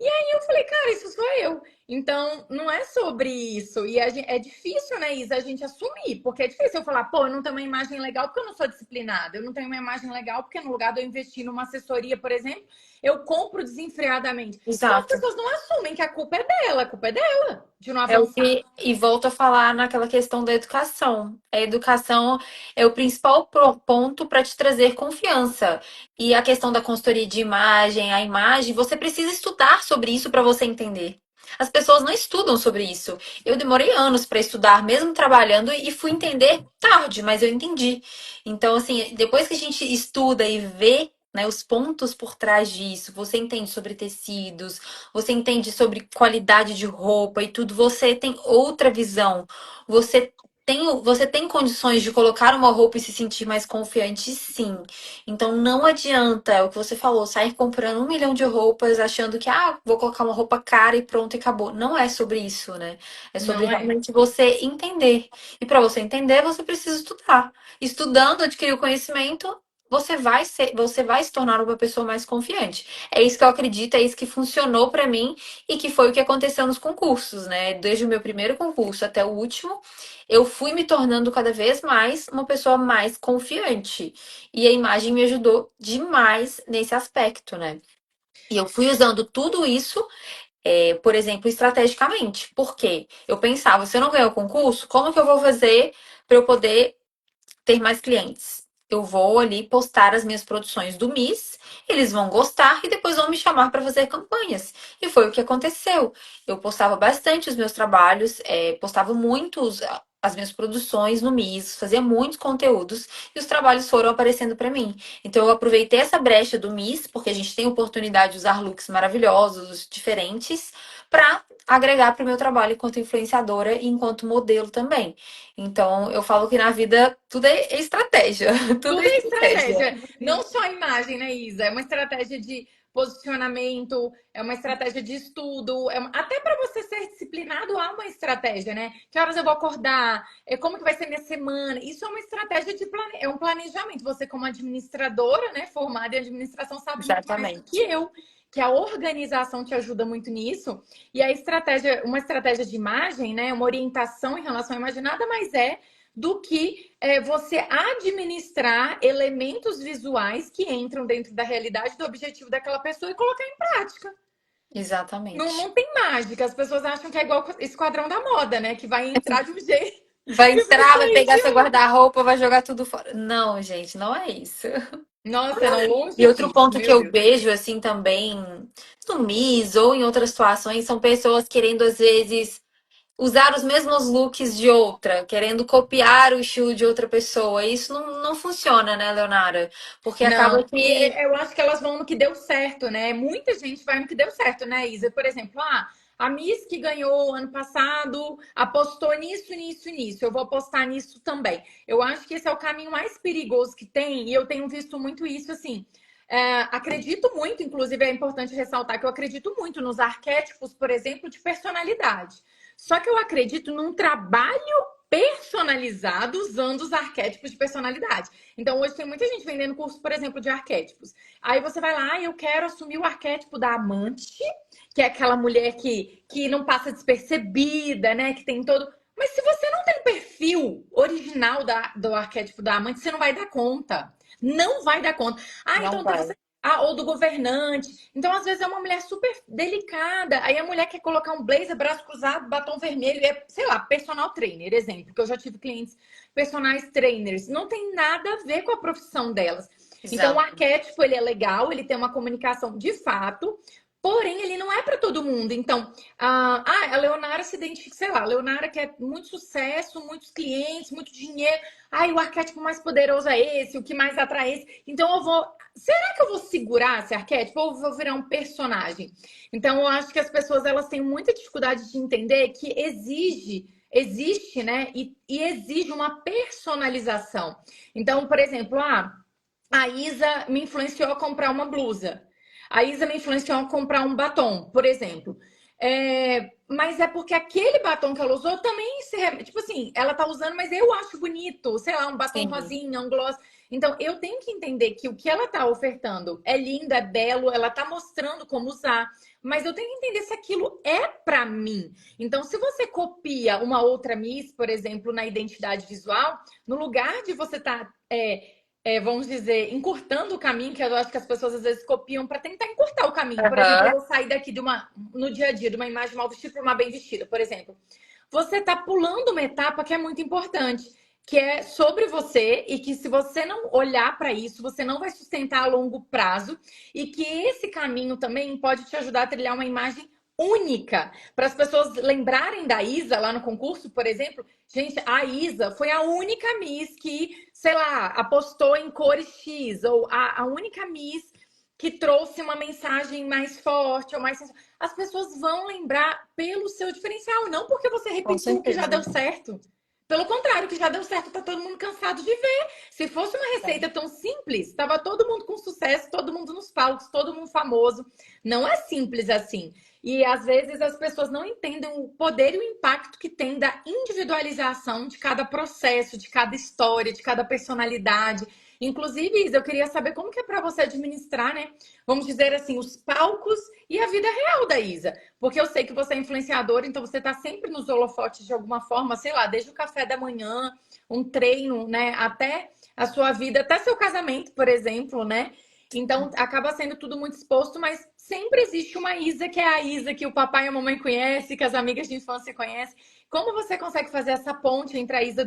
E aí eu falei, cara, isso sou eu. Então, não é sobre isso. E é difícil, né, Isa, a gente assumir. Porque é difícil eu falar, eu não tenho uma imagem legal porque eu não sou disciplinada. Eu não tenho uma imagem legal porque no lugar de eu investir numa assessoria, por exemplo, eu compro desenfreadamente. Então as Exato. pessoas não assumem que a culpa é dela, a culpa é dela de não É o avançar. que, e volto a falar naquela questão da educação. A educação é o principal ponto para te trazer confiança. E a questão da consultoria de imagem, a imagem, você precisa estudar sobre isso para você entender. As pessoas não estudam sobre isso. Eu demorei anos para estudar, mesmo trabalhando, e fui entender tarde, mas eu entendi. Então, assim, depois que a gente estuda e vê, né, os pontos por trás disso, você entende sobre tecidos, você entende sobre qualidade de roupa e tudo, você tem outra visão. Você você tem condições de colocar uma roupa e se sentir mais confiante, sim. Então não adianta, é o que você falou, sair comprando 1 milhão de roupas achando que, vou colocar uma roupa cara e pronto e acabou. Não é sobre isso, né? É sobre Não é? realmente você entender. E para você entender, você precisa estudar. Estudando, adquirir o conhecimento, você vai se tornar uma pessoa mais confiante. É isso que eu acredito, é isso que funcionou para mim e que foi o que aconteceu nos concursos, né? Desde o meu primeiro concurso até o último, eu fui me tornando cada vez mais uma pessoa mais confiante. E a imagem me ajudou demais nesse aspecto, né? E eu fui usando tudo isso, por exemplo, estrategicamente. Por quê? Eu pensava, se eu não ganhar o concurso, como que eu vou fazer para eu poder ter mais clientes? Eu vou ali postar as minhas produções do Miss, eles vão gostar e depois vão me chamar para fazer campanhas. E foi o que aconteceu. Eu postava bastante os meus trabalhos, postava muitos as minhas produções no Miss, fazia muitos conteúdos e os trabalhos foram aparecendo para mim. Então eu aproveitei essa brecha do Miss, porque a gente tem oportunidade de usar looks maravilhosos, diferentes, para agregar para o meu trabalho enquanto influenciadora e enquanto modelo também. Então, eu falo que na vida tudo é estratégia. Tudo é Tudo é estratégia. estratégia. Não só a imagem, né, Isa? É uma estratégia de posicionamento, é uma estratégia de estudo, até para você ser disciplinado há uma estratégia, né? Que horas eu vou acordar? Como que vai ser minha semana? Isso é uma estratégia é um planejamento. Você, como administradora, né, formada em administração, sabe muito mais do que Exatamente. eu. Que a organização te ajuda muito nisso. E a estratégia, uma estratégia de imagem, né? Uma orientação em relação à imagem, nada mais é do que você administrar elementos visuais que entram dentro da realidade do objetivo daquela pessoa e colocar em prática. Não, Exatamente. não tem mágica. As pessoas acham que é igual Esquadrão da Moda, né? Que vai entrar de um jeito Vai e vai entrar, vai sair pegar de seu outro. guarda-roupa, vai jogar tudo fora. Não, gente, não é isso. Nossa, não, E longe outro disso, ponto que meu eu Deus. vejo, assim, também, no Miss ou em outras situações, são pessoas querendo, às vezes, usar os mesmos looks de outra, querendo copiar o estilo de outra pessoa. Isso não funciona, né, Leonara? Porque acaba Não, que. eu acho que elas vão no que deu certo, né? Muita gente vai no que deu certo, né, Isa? Por exemplo, a Miss que ganhou ano passado apostou nisso, nisso, nisso. Eu vou apostar nisso também. Eu acho que esse é o caminho mais perigoso que tem, e eu tenho visto muito isso assim. Acredito muito, inclusive é importante ressaltar que eu acredito muito nos arquétipos, por exemplo, de personalidade. Só que eu acredito num trabalho personalizado usando os arquétipos de personalidade. Então, hoje tem muita gente vendendo curso, por exemplo, de arquétipos. Aí você vai lá, eu quero assumir o arquétipo da amante, que é aquela mulher que não passa despercebida, né? Que tem todo. Mas se você não tem perfil original do arquétipo da amante, você não vai dar conta. Não vai dar conta. Não Então vai. você. Ou do governante. Então, às vezes, é uma mulher super delicada. Aí a mulher quer colocar um blazer, braço cruzado, batom vermelho, e sei lá, personal trainer, exemplo, que eu já tive clientes personagens trainers. Não tem nada a ver com a profissão delas. Então, o Exato. arquétipo, ele é legal, ele tem uma comunicação de fato, porém, ele não é para todo mundo. Então, a Leonara se identifica, sei lá, a Leonara quer muito sucesso, muitos clientes, muito dinheiro. O arquétipo mais poderoso é esse, o que mais atrai é esse. Então, eu vou. Será que eu vou segurar esse arquétipo ou vou virar um personagem? Então, eu acho que as pessoas elas têm muita dificuldade de entender que existe, né? E exige uma personalização. Então, por exemplo, a Isa me influenciou a comprar uma blusa. A Isa me influenciou a comprar um batom, por exemplo. Mas é porque aquele batom que ela usou também tipo assim, ela tá usando, mas eu acho bonito, sei lá, um batom Sim, rosinha, um gloss. Então, eu tenho que entender que o que ela tá ofertando é lindo, é belo, ela tá mostrando como usar, mas eu tenho que entender se aquilo é para mim. Então, se você copia uma outra Miss, por exemplo, na identidade visual, no lugar de você tá vamos dizer, encurtando o caminho, que eu acho que as pessoas às vezes copiam para tentar encurtar o caminho. Por exemplo, eu aham, vou sair daqui no dia a dia, de uma imagem mal vestida para uma bem vestida, por exemplo. Você está pulando uma etapa que é muito importante, que é sobre você e que se você não olhar para isso, você não vai sustentar a longo prazo e que esse caminho também pode te ajudar a trilhar uma imagem única. Para as pessoas lembrarem da Isa lá no concurso, por exemplo, gente, a Isa foi a única Miss que, sei lá, apostou em cores X, ou a única Miss que trouxe uma mensagem mais forte ou mais. As pessoas vão lembrar pelo seu diferencial, não porque você Com repetiu o que já certeza. deu certo. Pelo contrário, o que já deu certo, tá todo mundo cansado de ver. Se fosse uma receita tão simples, estava todo mundo com sucesso, todo mundo nos palcos, todo mundo famoso. Não é simples assim. E às vezes as pessoas não entendem o poder e o impacto que tem da individualização de cada processo, de cada história, de cada personalidade. Inclusive, Isa, eu queria saber como que é para você administrar, né? Vamos dizer assim, os palcos e a vida real da Isa. Porque eu sei que você é influenciadora, então você está sempre nos holofotes de alguma forma, sei lá, desde o café da manhã, um treino, né? Até a sua vida, até seu casamento, por exemplo, né? Então acaba sendo tudo muito exposto, mas sempre existe uma Isa que é a Isa que o papai e a mamãe conhecem, que as amigas de infância conhecem. Como você consegue fazer essa ponte entre a Isa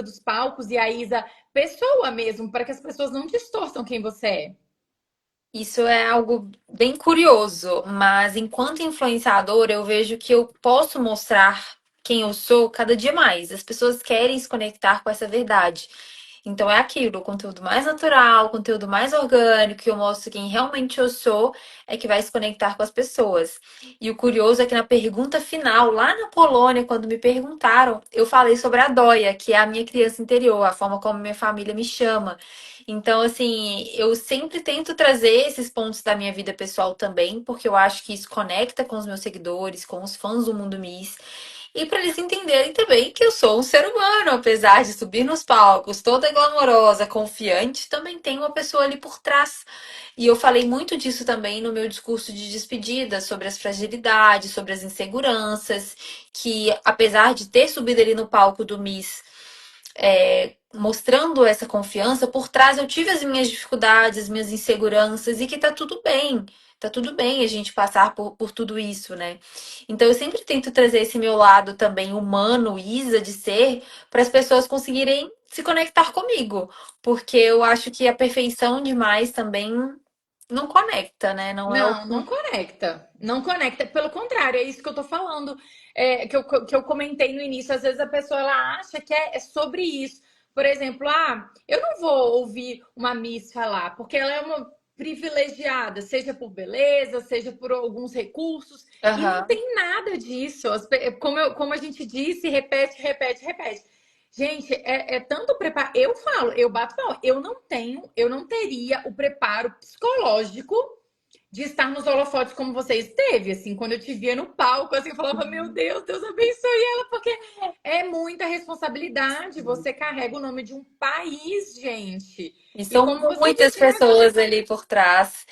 dos palcos e a Isa pessoa mesmo, para que as pessoas não distorçam quem você é? Isso é algo bem curioso, mas enquanto influenciadora, eu vejo que eu posso mostrar quem eu sou cada dia mais. As pessoas querem se conectar com essa verdade. Então é aquilo, o conteúdo mais natural, o conteúdo mais orgânico, que eu mostro quem realmente eu sou, é que vai se conectar com as pessoas. E o curioso é que na pergunta final, lá na Polônia, quando me perguntaram, eu falei sobre a Dóia, que é a minha criança interior, a forma como minha família me chama. Então, assim, eu sempre tento trazer esses pontos da minha vida pessoal também, porque eu acho que isso conecta com os meus seguidores, com os fãs do Mundo Miss. E para eles entenderem também que eu sou um ser humano, apesar de subir nos palcos toda glamourosa, confiante, também tem uma pessoa ali por trás. E eu falei muito disso também no meu discurso de despedida, sobre as fragilidades, sobre as inseguranças, que apesar de ter subido ali no palco do Miss mostrando essa confiança, por trás eu tive as minhas dificuldades, as minhas inseguranças e que tá tudo bem. Tá tudo bem a gente passar por tudo isso, né? Então eu sempre tento trazer esse meu lado também humano, Isa, de ser, para as pessoas conseguirem se conectar comigo. Porque eu acho que a perfeição demais também não conecta, né? Não é o Não, não conecta. Não conecta. Pelo contrário, é isso que eu tô falando. Que eu comentei no início. Às vezes a pessoa ela acha que é sobre isso. Por exemplo, eu não vou ouvir uma Miss falar, porque ela é uma privilegiada, seja por beleza, seja por alguns recursos, e não Aham. tem nada disso. Como a gente disse, repete, repete, repete. Gente, é tanto preparo. Eu falo, eu bato palma. Eu não teria o preparo psicológico de estar nos holofotes como você esteve, assim, quando eu te via no palco, assim, eu falava, meu Deus, Deus abençoe ela, porque é muita responsabilidade, você carrega o nome de um país, gente. E E são como você muitas disse, não é pessoas ali por trás,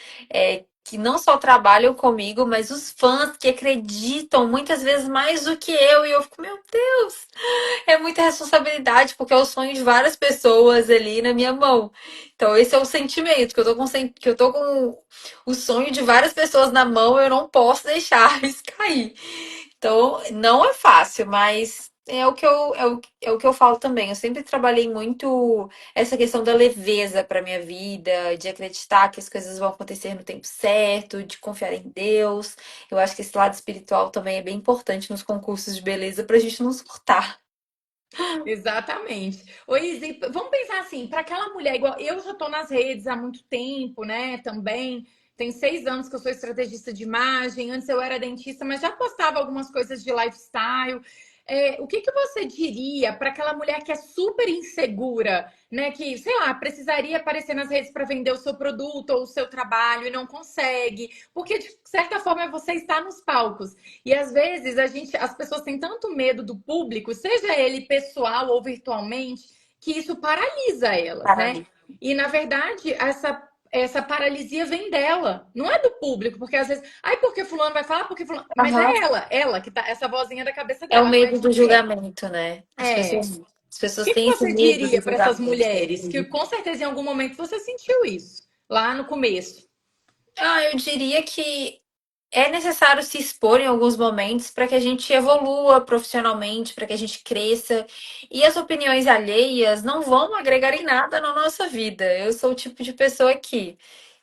que não só trabalham comigo, mas os fãs que acreditam muitas vezes mais do que eu. E eu fico, meu Deus, é muita responsabilidade, porque é o sonho de várias pessoas ali na minha mão. Então, esse é o sentimento, que que eu tô com o sonho de várias pessoas na mão, eu não posso deixar isso cair. Então, não é fácil, mas é o que eu falo também. Eu sempre trabalhei muito essa questão da leveza para minha vida, de acreditar que as coisas vão acontecer no tempo certo, de confiar em Deus. Eu acho que esse lado espiritual também é bem importante nos concursos de beleza para a gente não surtar. exatamente. Ô, Izzy, vamos pensar assim, para aquela mulher igual eu já estou nas redes há muito tempo, né? Também tem 6 anos que eu sou estrategista de imagem. Antes eu era dentista, mas já postava algumas coisas de lifestyle. O que que você diria para aquela mulher que é super insegura, né? Que, sei lá, precisaria aparecer nas redes para vender o seu produto ou o seu trabalho e não consegue, porque de certa forma você está nos palcos. E às vezes as pessoas têm tanto medo do público, seja ele pessoal ou virtualmente, que isso paralisa elas, Para né? ali. E na verdade, essa paralisia vem dela, não é do público, porque às vezes, porque fulano vai falar, porque fulano, mas Aham. é ela que tá essa vozinha da cabeça É o dela, não é medo de do ninguém. julgamento, né? É. O As pessoas que que têm esse você medo do diria para essas julgamento. mulheres que com certeza em algum momento você sentiu isso lá no começo? Eu diria que é necessário se expor em alguns momentos para que a gente evolua profissionalmente, para que a gente cresça. E as opiniões alheias não vão agregar em nada na nossa vida. Eu sou o tipo de pessoa que,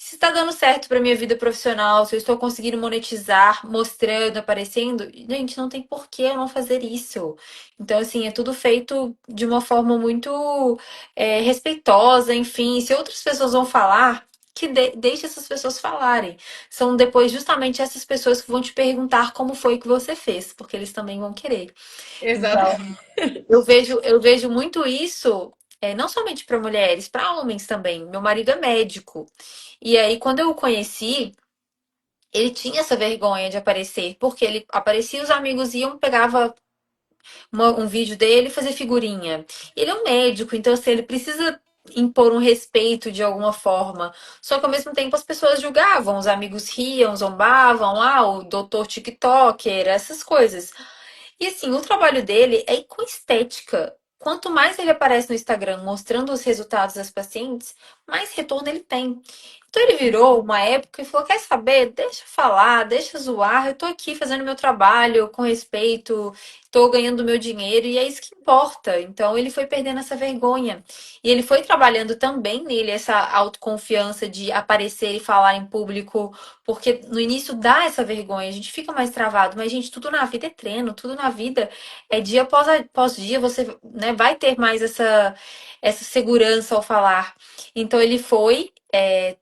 se está dando certo para minha vida profissional, se eu estou conseguindo monetizar, mostrando, aparecendo, gente, não tem por que eu não fazer isso. Então, assim, é tudo feito de uma forma muito respeitosa, enfim. Se outras pessoas vão falar, deixe essas pessoas falarem. São depois justamente essas pessoas que vão te perguntar como foi que você fez, porque eles também vão querer. Então, Exatamente. eu vejo muito isso, não somente para mulheres, para homens também. Meu marido é médico. E aí, quando eu o conheci, ele tinha essa vergonha de aparecer, porque ele aparecia, os amigos iam, pegava um vídeo dele e fazer figurinha. Ele é um médico, então assim, ele precisa impor um respeito de alguma forma. Só que ao mesmo tempo as pessoas julgavam, os amigos riam, zombavam, o doutor TikToker, essas coisas. E assim, o trabalho dele é com estética. Quanto mais ele aparece no Instagram mostrando os resultados das pacientes, mais retorno ele tem. Então ele virou uma época e falou: quer saber? Deixa eu falar, deixa eu zoar, eu tô aqui fazendo meu trabalho com respeito, tô ganhando meu dinheiro e é isso que importa. Então ele foi perdendo essa vergonha. E ele foi trabalhando também nele essa autoconfiança de aparecer e falar em público, porque no início dá essa vergonha, a gente fica mais travado, mas gente, tudo na vida é treino, tudo na vida é dia após dia, você, né, vai ter mais essa segurança ao falar. Então ele foi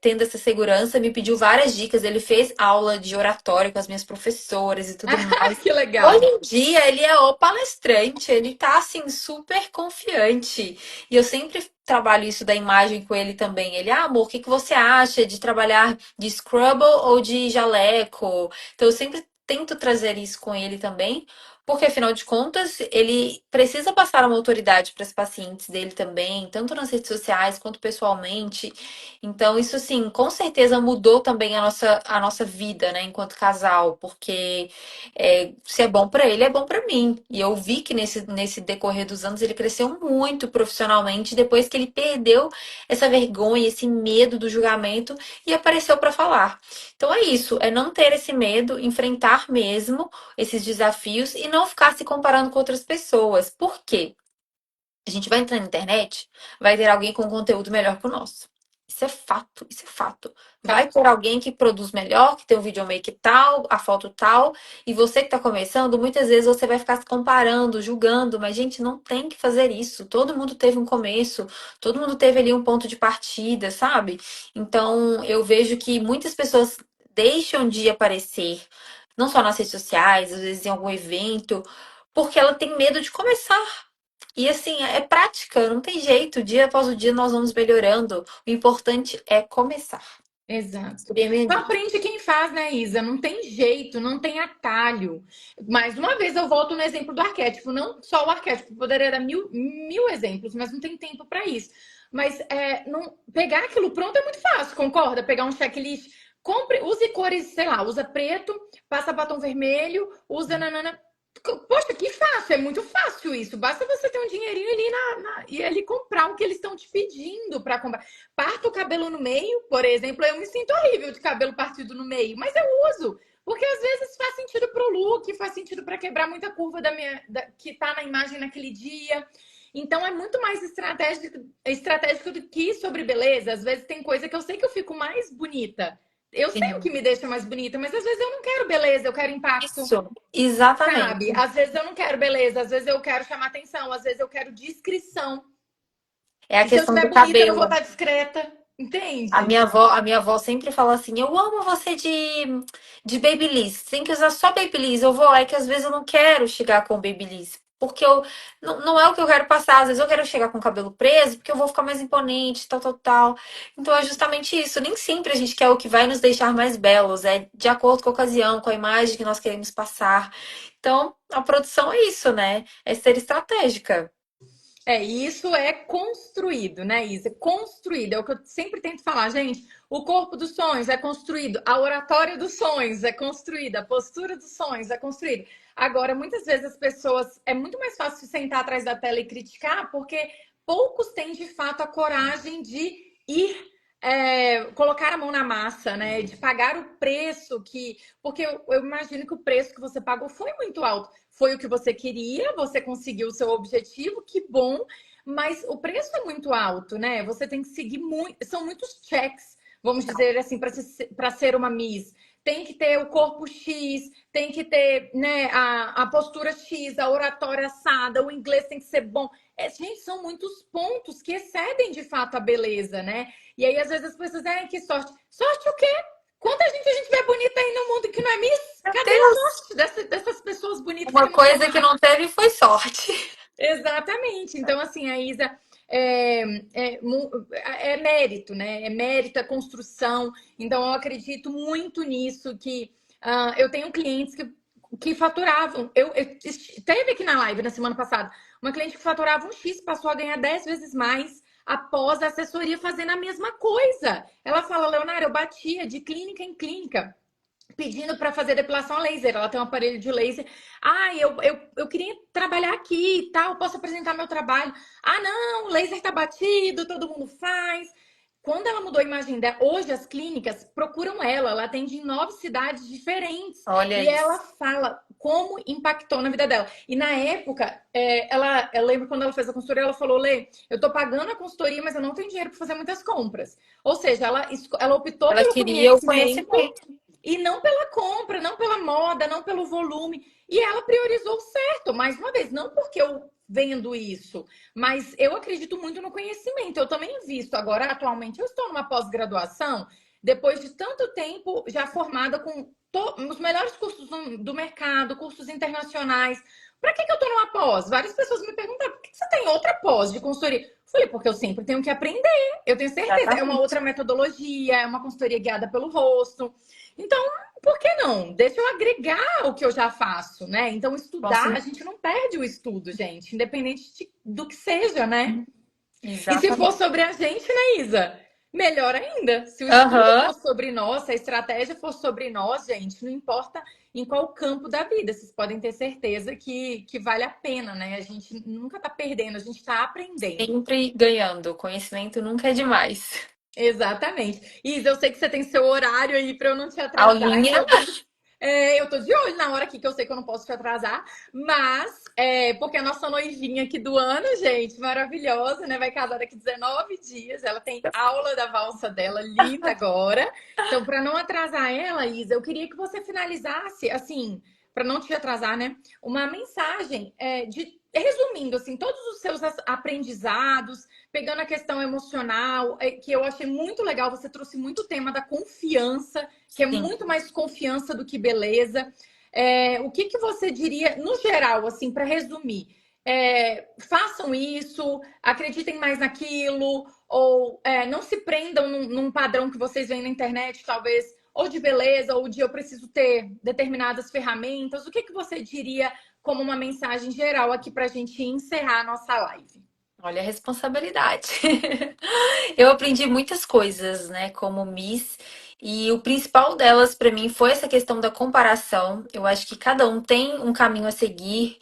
tendo essa segurança, me pediu várias dicas, ele fez aula de oratória com as minhas professoras e tudo mais. Que Hoje legal. em dia ele é o palestrante, ele tá assim super confiante. E eu sempre trabalho isso da imagem com ele também. Ele, amor, o que que você acha de trabalhar de scrubble ou de jaleco? Então eu sempre tento trazer isso com ele também, porque afinal de contas, ele precisa passar uma autoridade para os pacientes dele também, tanto nas redes sociais quanto pessoalmente. Então, isso assim, com certeza mudou também a nossa vida, né, enquanto casal, porque se é bom para ele, é bom para mim. E eu vi que nesse decorrer dos anos ele cresceu muito profissionalmente depois que ele perdeu essa vergonha, esse medo do julgamento e apareceu para falar. Então é isso, é não ter esse medo, enfrentar mesmo esses desafios e não ficar se comparando com outras pessoas. Por quê? A gente vai entrar na internet, vai ter alguém com conteúdo melhor que o nosso. Isso é fato, isso é fato. Vai Tá. ter alguém que produz melhor, que tem um videomake tal, a foto tal, e você que tá começando, muitas vezes você vai ficar se comparando, julgando, mas gente, não tem que fazer isso. Todo mundo teve um começo, todo mundo teve ali um ponto de partida, sabe? Então, eu vejo que muitas pessoas deixam de aparecer, não só nas redes sociais, às vezes em algum evento, porque ela tem medo de começar. E assim, é prática, não tem jeito. Dia após o dia nós vamos melhorando. O importante é começar. Exato. Seria a minha Só dica. aprende quem faz, né, Isa? Não tem jeito, não tem atalho. Mais uma vez eu volto no exemplo do arquétipo. Não só o arquétipo, poderia dar mil exemplos, mas não tem tempo para isso. Mas não, pegar aquilo pronto é muito fácil, concorda? Pegar um checklist, compre, use cores, sei lá, usa preto, passa batom vermelho, usa nanana. Poxa, que fácil, é muito fácil isso. Basta você ter um dinheirinho ali e ali comprar o que eles estão te pedindo para comprar. Parto o cabelo no meio, por exemplo, eu me sinto horrível de cabelo partido no meio, mas eu uso. Porque às vezes faz sentido pro look, faz sentido para quebrar muita curva que tá na imagem naquele dia. Então é muito mais estratégico do que sobre beleza. Às vezes tem coisa que eu sei que eu fico mais bonita. Eu sei o que Sim. me deixa mais bonita, mas às vezes eu não quero beleza, eu quero impacto. Isso, exatamente. Sabe? Às vezes eu não quero beleza, às vezes eu quero chamar atenção, às vezes eu quero discrição. É a E se eu questão estiver do bonita, eu não vou cabelo. estar discreta. A Entende? minha avó, a minha avó sempre fala assim: eu amo você de Babyliss. Tem que usar só Babyliss. Eu vou, é que às vezes eu não quero chegar com Babyliss. Porque eu não é o que eu quero passar. Às vezes eu quero chegar com o cabelo preso, porque eu vou ficar mais imponente, tal, tal, tal. Então é justamente isso. Nem sempre a gente quer o que vai nos deixar mais belos. É de acordo com a ocasião, com a imagem que nós queremos passar. Então, a produção é isso, né? É ser estratégica. Isso é construído, né, Isa? Construído. É o que eu sempre tento falar, gente. O corpo dos sonhos é construído, a oratória dos sonhos é construída, a postura dos sonhos é construída. Agora, muitas vezes as pessoas. É muito mais fácil sentar atrás da tela e criticar, porque poucos têm de fato a coragem de ir. Colocar a mão na massa, né? De pagar o preço que. Porque eu imagino que o preço que você pagou foi muito alto. Foi o que você queria, você conseguiu o seu objetivo, que bom, mas o preço é muito alto, né? Você tem que seguir muito, são muitos checks. vamos dizer assim, para ser uma Miss. Tem que ter o corpo X, tem que ter, né, a postura X, a oratória assada, o inglês tem que ser bom. Gente, são muitos pontos que excedem de fato a beleza, né? E aí, às vezes, as pessoas dizem, que sorte. Sorte o quê? Quanta gente a gente vê bonita aí no mundo que não é Miss? Meu Cadê a Deus! sorte dessas pessoas bonitas que Uma não estão coisa que lá? não teve foi sorte. Exatamente. Então, assim, a Isa é, é, é mérito, né? É mérito, é construção. Então, eu acredito muito nisso, que eu tenho clientes que faturavam. Eu teve aqui na live na semana passada uma cliente que faturava um X, passou a ganhar 10 vezes mais após a assessoria fazendo a mesma coisa. Ela fala, Leonardo, eu batia de clínica em clínica pedindo para fazer depilação a laser. Ela tem um aparelho de laser. Ah, eu queria trabalhar aqui e tal, posso apresentar meu trabalho. Ah, não, o laser tá batido, todo mundo faz. Quando ela mudou a imagem dela, hoje as clínicas procuram ela atende em 9 cidades diferentes. Olha E ela isso. fala como impactou na vida dela. E na época, eu lembro quando ela fez a consultoria, ela falou: Lê, eu tô pagando a consultoria, mas eu não tenho dinheiro para fazer muitas compras. Ou seja, ela optou Ela pelo queria o conhecimento conhecimento. e não pela compra, não pela moda, não pelo volume. E ela priorizou certo, mais uma vez, não porque eu vendo isso, mas eu acredito muito no conhecimento. Eu também invisto. Agora, atualmente, eu estou numa pós-graduação, depois de tanto tempo já formada com os melhores cursos do mercado, cursos internacionais. Para que eu estou numa pós? Várias pessoas me perguntaram, por que você tem outra pós de consultoria? Eu falei, porque eu sempre tenho que aprender. Eu tenho certeza. É uma Exatamente. outra metodologia, é uma consultoria guiada pelo rosto. Então, por que não? Deixa eu agregar o que eu já faço, né? Então, Com estudar, a certeza. gente não perde o estudo, gente, independente do que seja, né? E se for Exatamente. sobre a gente, né, Isa? Melhor ainda. Se o estudo Aham. for sobre nós, se a estratégia for sobre nós, gente, não importa em qual campo da vida, vocês podem ter certeza que vale a pena, né? A gente nunca tá perdendo, a gente tá aprendendo. Sempre ganhando. Conhecimento nunca é demais. Exatamente. Isa, eu sei que você tem seu horário aí para eu não te atrasar, Aulinha. inclusive. Eu tô de olho na hora aqui que eu sei que eu não posso te atrasar, mas porque a nossa noivinha aqui do ano, gente, maravilhosa, né? Vai casar daqui 19 dias. Ela tem aula da valsa dela, linda agora. Então, para não atrasar ela, Isa, eu queria que você finalizasse, assim, para não te atrasar, né? Uma mensagem resumindo, assim, todos os seus aprendizados, pegando a questão emocional, que eu achei muito legal, você trouxe muito o tema da confiança, que é Sim. muito mais confiança do que beleza. O que você diria, no geral, assim, para resumir? Façam isso, acreditem mais naquilo, ou não se prendam num padrão que vocês veem na internet, talvez, ou de beleza, ou de eu preciso ter determinadas ferramentas. O que você diria como uma mensagem geral aqui para a gente encerrar a nossa live? Olha a responsabilidade. Eu aprendi muitas coisas, né, como Miss, e o principal delas para mim foi essa questão da comparação. Eu acho que cada um tem um caminho a seguir,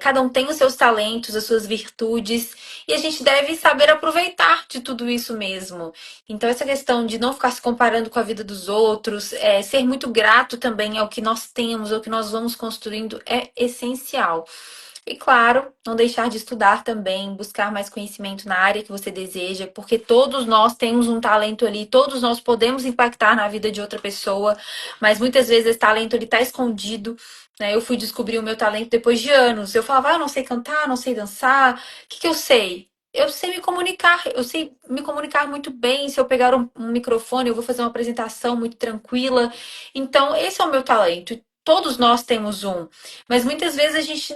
cada um tem os seus talentos, as suas virtudes, e a gente deve saber aproveitar de tudo isso mesmo. Então, essa questão de não ficar se comparando com a vida dos outros, ser muito grato também ao que nós temos, ao que nós vamos construindo, é essencial. E claro, não deixar de estudar também, buscar mais conhecimento na área que você deseja, porque todos nós temos um talento ali, todos nós podemos impactar na vida de outra pessoa, mas muitas vezes esse talento ele está escondido. Né? Eu fui descobrir o meu talento depois de anos. Eu falava, eu não sei cantar, não sei dançar. O que eu sei? Eu sei me comunicar, eu sei me comunicar muito bem. Se eu pegar um microfone, eu vou fazer uma apresentação muito tranquila. Então, esse é o meu talento. Todos nós temos um. Mas muitas vezes a gente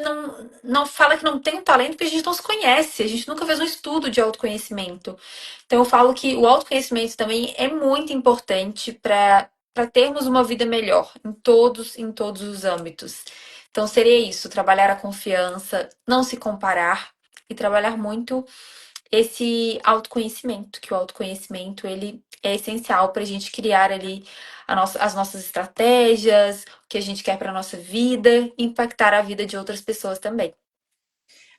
não fala que não tem um talento porque a gente não se conhece, a gente nunca fez um estudo de autoconhecimento. Então eu falo que o autoconhecimento também é muito importante para termos uma vida melhor em todos os âmbitos. Então seria isso, trabalhar a confiança, não se comparar e trabalhar muito esse autoconhecimento, que o autoconhecimento ele é essencial para a gente criar ali as nossas estratégias, o que a gente quer para nossa vida, e impactar a vida de outras pessoas também.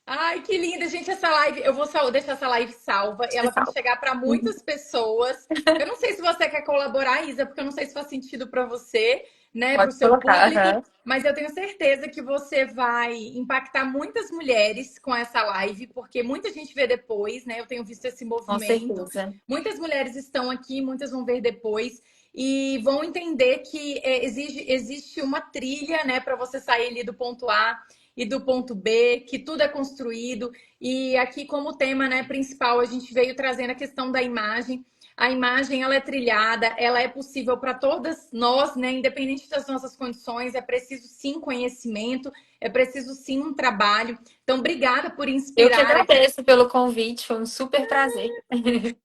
Ai, que linda, gente, essa live. Eu vou deixar essa live salva. Ela tem que Pessoal. chegar para muitas pessoas. Eu não sei se você quer colaborar, Isa, porque eu não sei se faz sentido para você, né, para o Pode seu colocar. público, Aham. mas eu tenho certeza que você vai impactar muitas mulheres com essa live, porque muita gente vê depois, né? Eu tenho visto esse Com movimento. certeza. Muitas mulheres estão aqui, muitas vão ver depois e vão entender que existe uma trilha, né, para você sair ali do ponto A e do ponto B, que tudo é construído. E aqui, como tema, né, principal, a gente veio trazendo a questão da imagem. A imagem ela é trilhada, ela é possível para todas nós, né? Independente das nossas condições, é preciso sim conhecimento, é preciso sim um trabalho. Então, obrigada por Eu que inspirar aqui. agradeço pelo convite, foi um super prazer.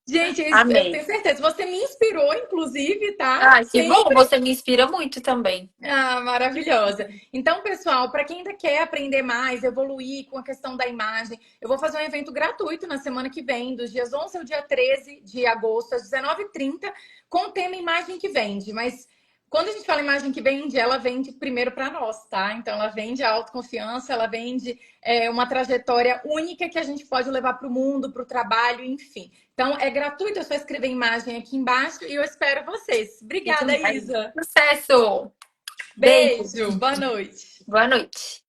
Gente, eu Amei. tenho certeza. Você me inspirou, inclusive, tá? Ah, que bom, Sempre. você me inspira muito também. Ah, maravilhosa. Então, pessoal, para quem ainda quer aprender mais, evoluir com a questão da imagem, eu vou fazer um evento gratuito na semana que vem, dos dias 11 ao dia 13 de agosto, às 19h30, com o tema Imagem que Vende. Mas quando a gente fala imagem que vende, ela vende primeiro para nós, tá? Então, ela vende a autoconfiança, ela vende uma trajetória única que a gente pode levar para o mundo, para o trabalho, enfim. Então, é gratuito, é só escrever imagem aqui embaixo e eu espero vocês. Que Obrigada, demais. Isa. Sucesso! Beijo. Beijo, boa noite. Boa noite.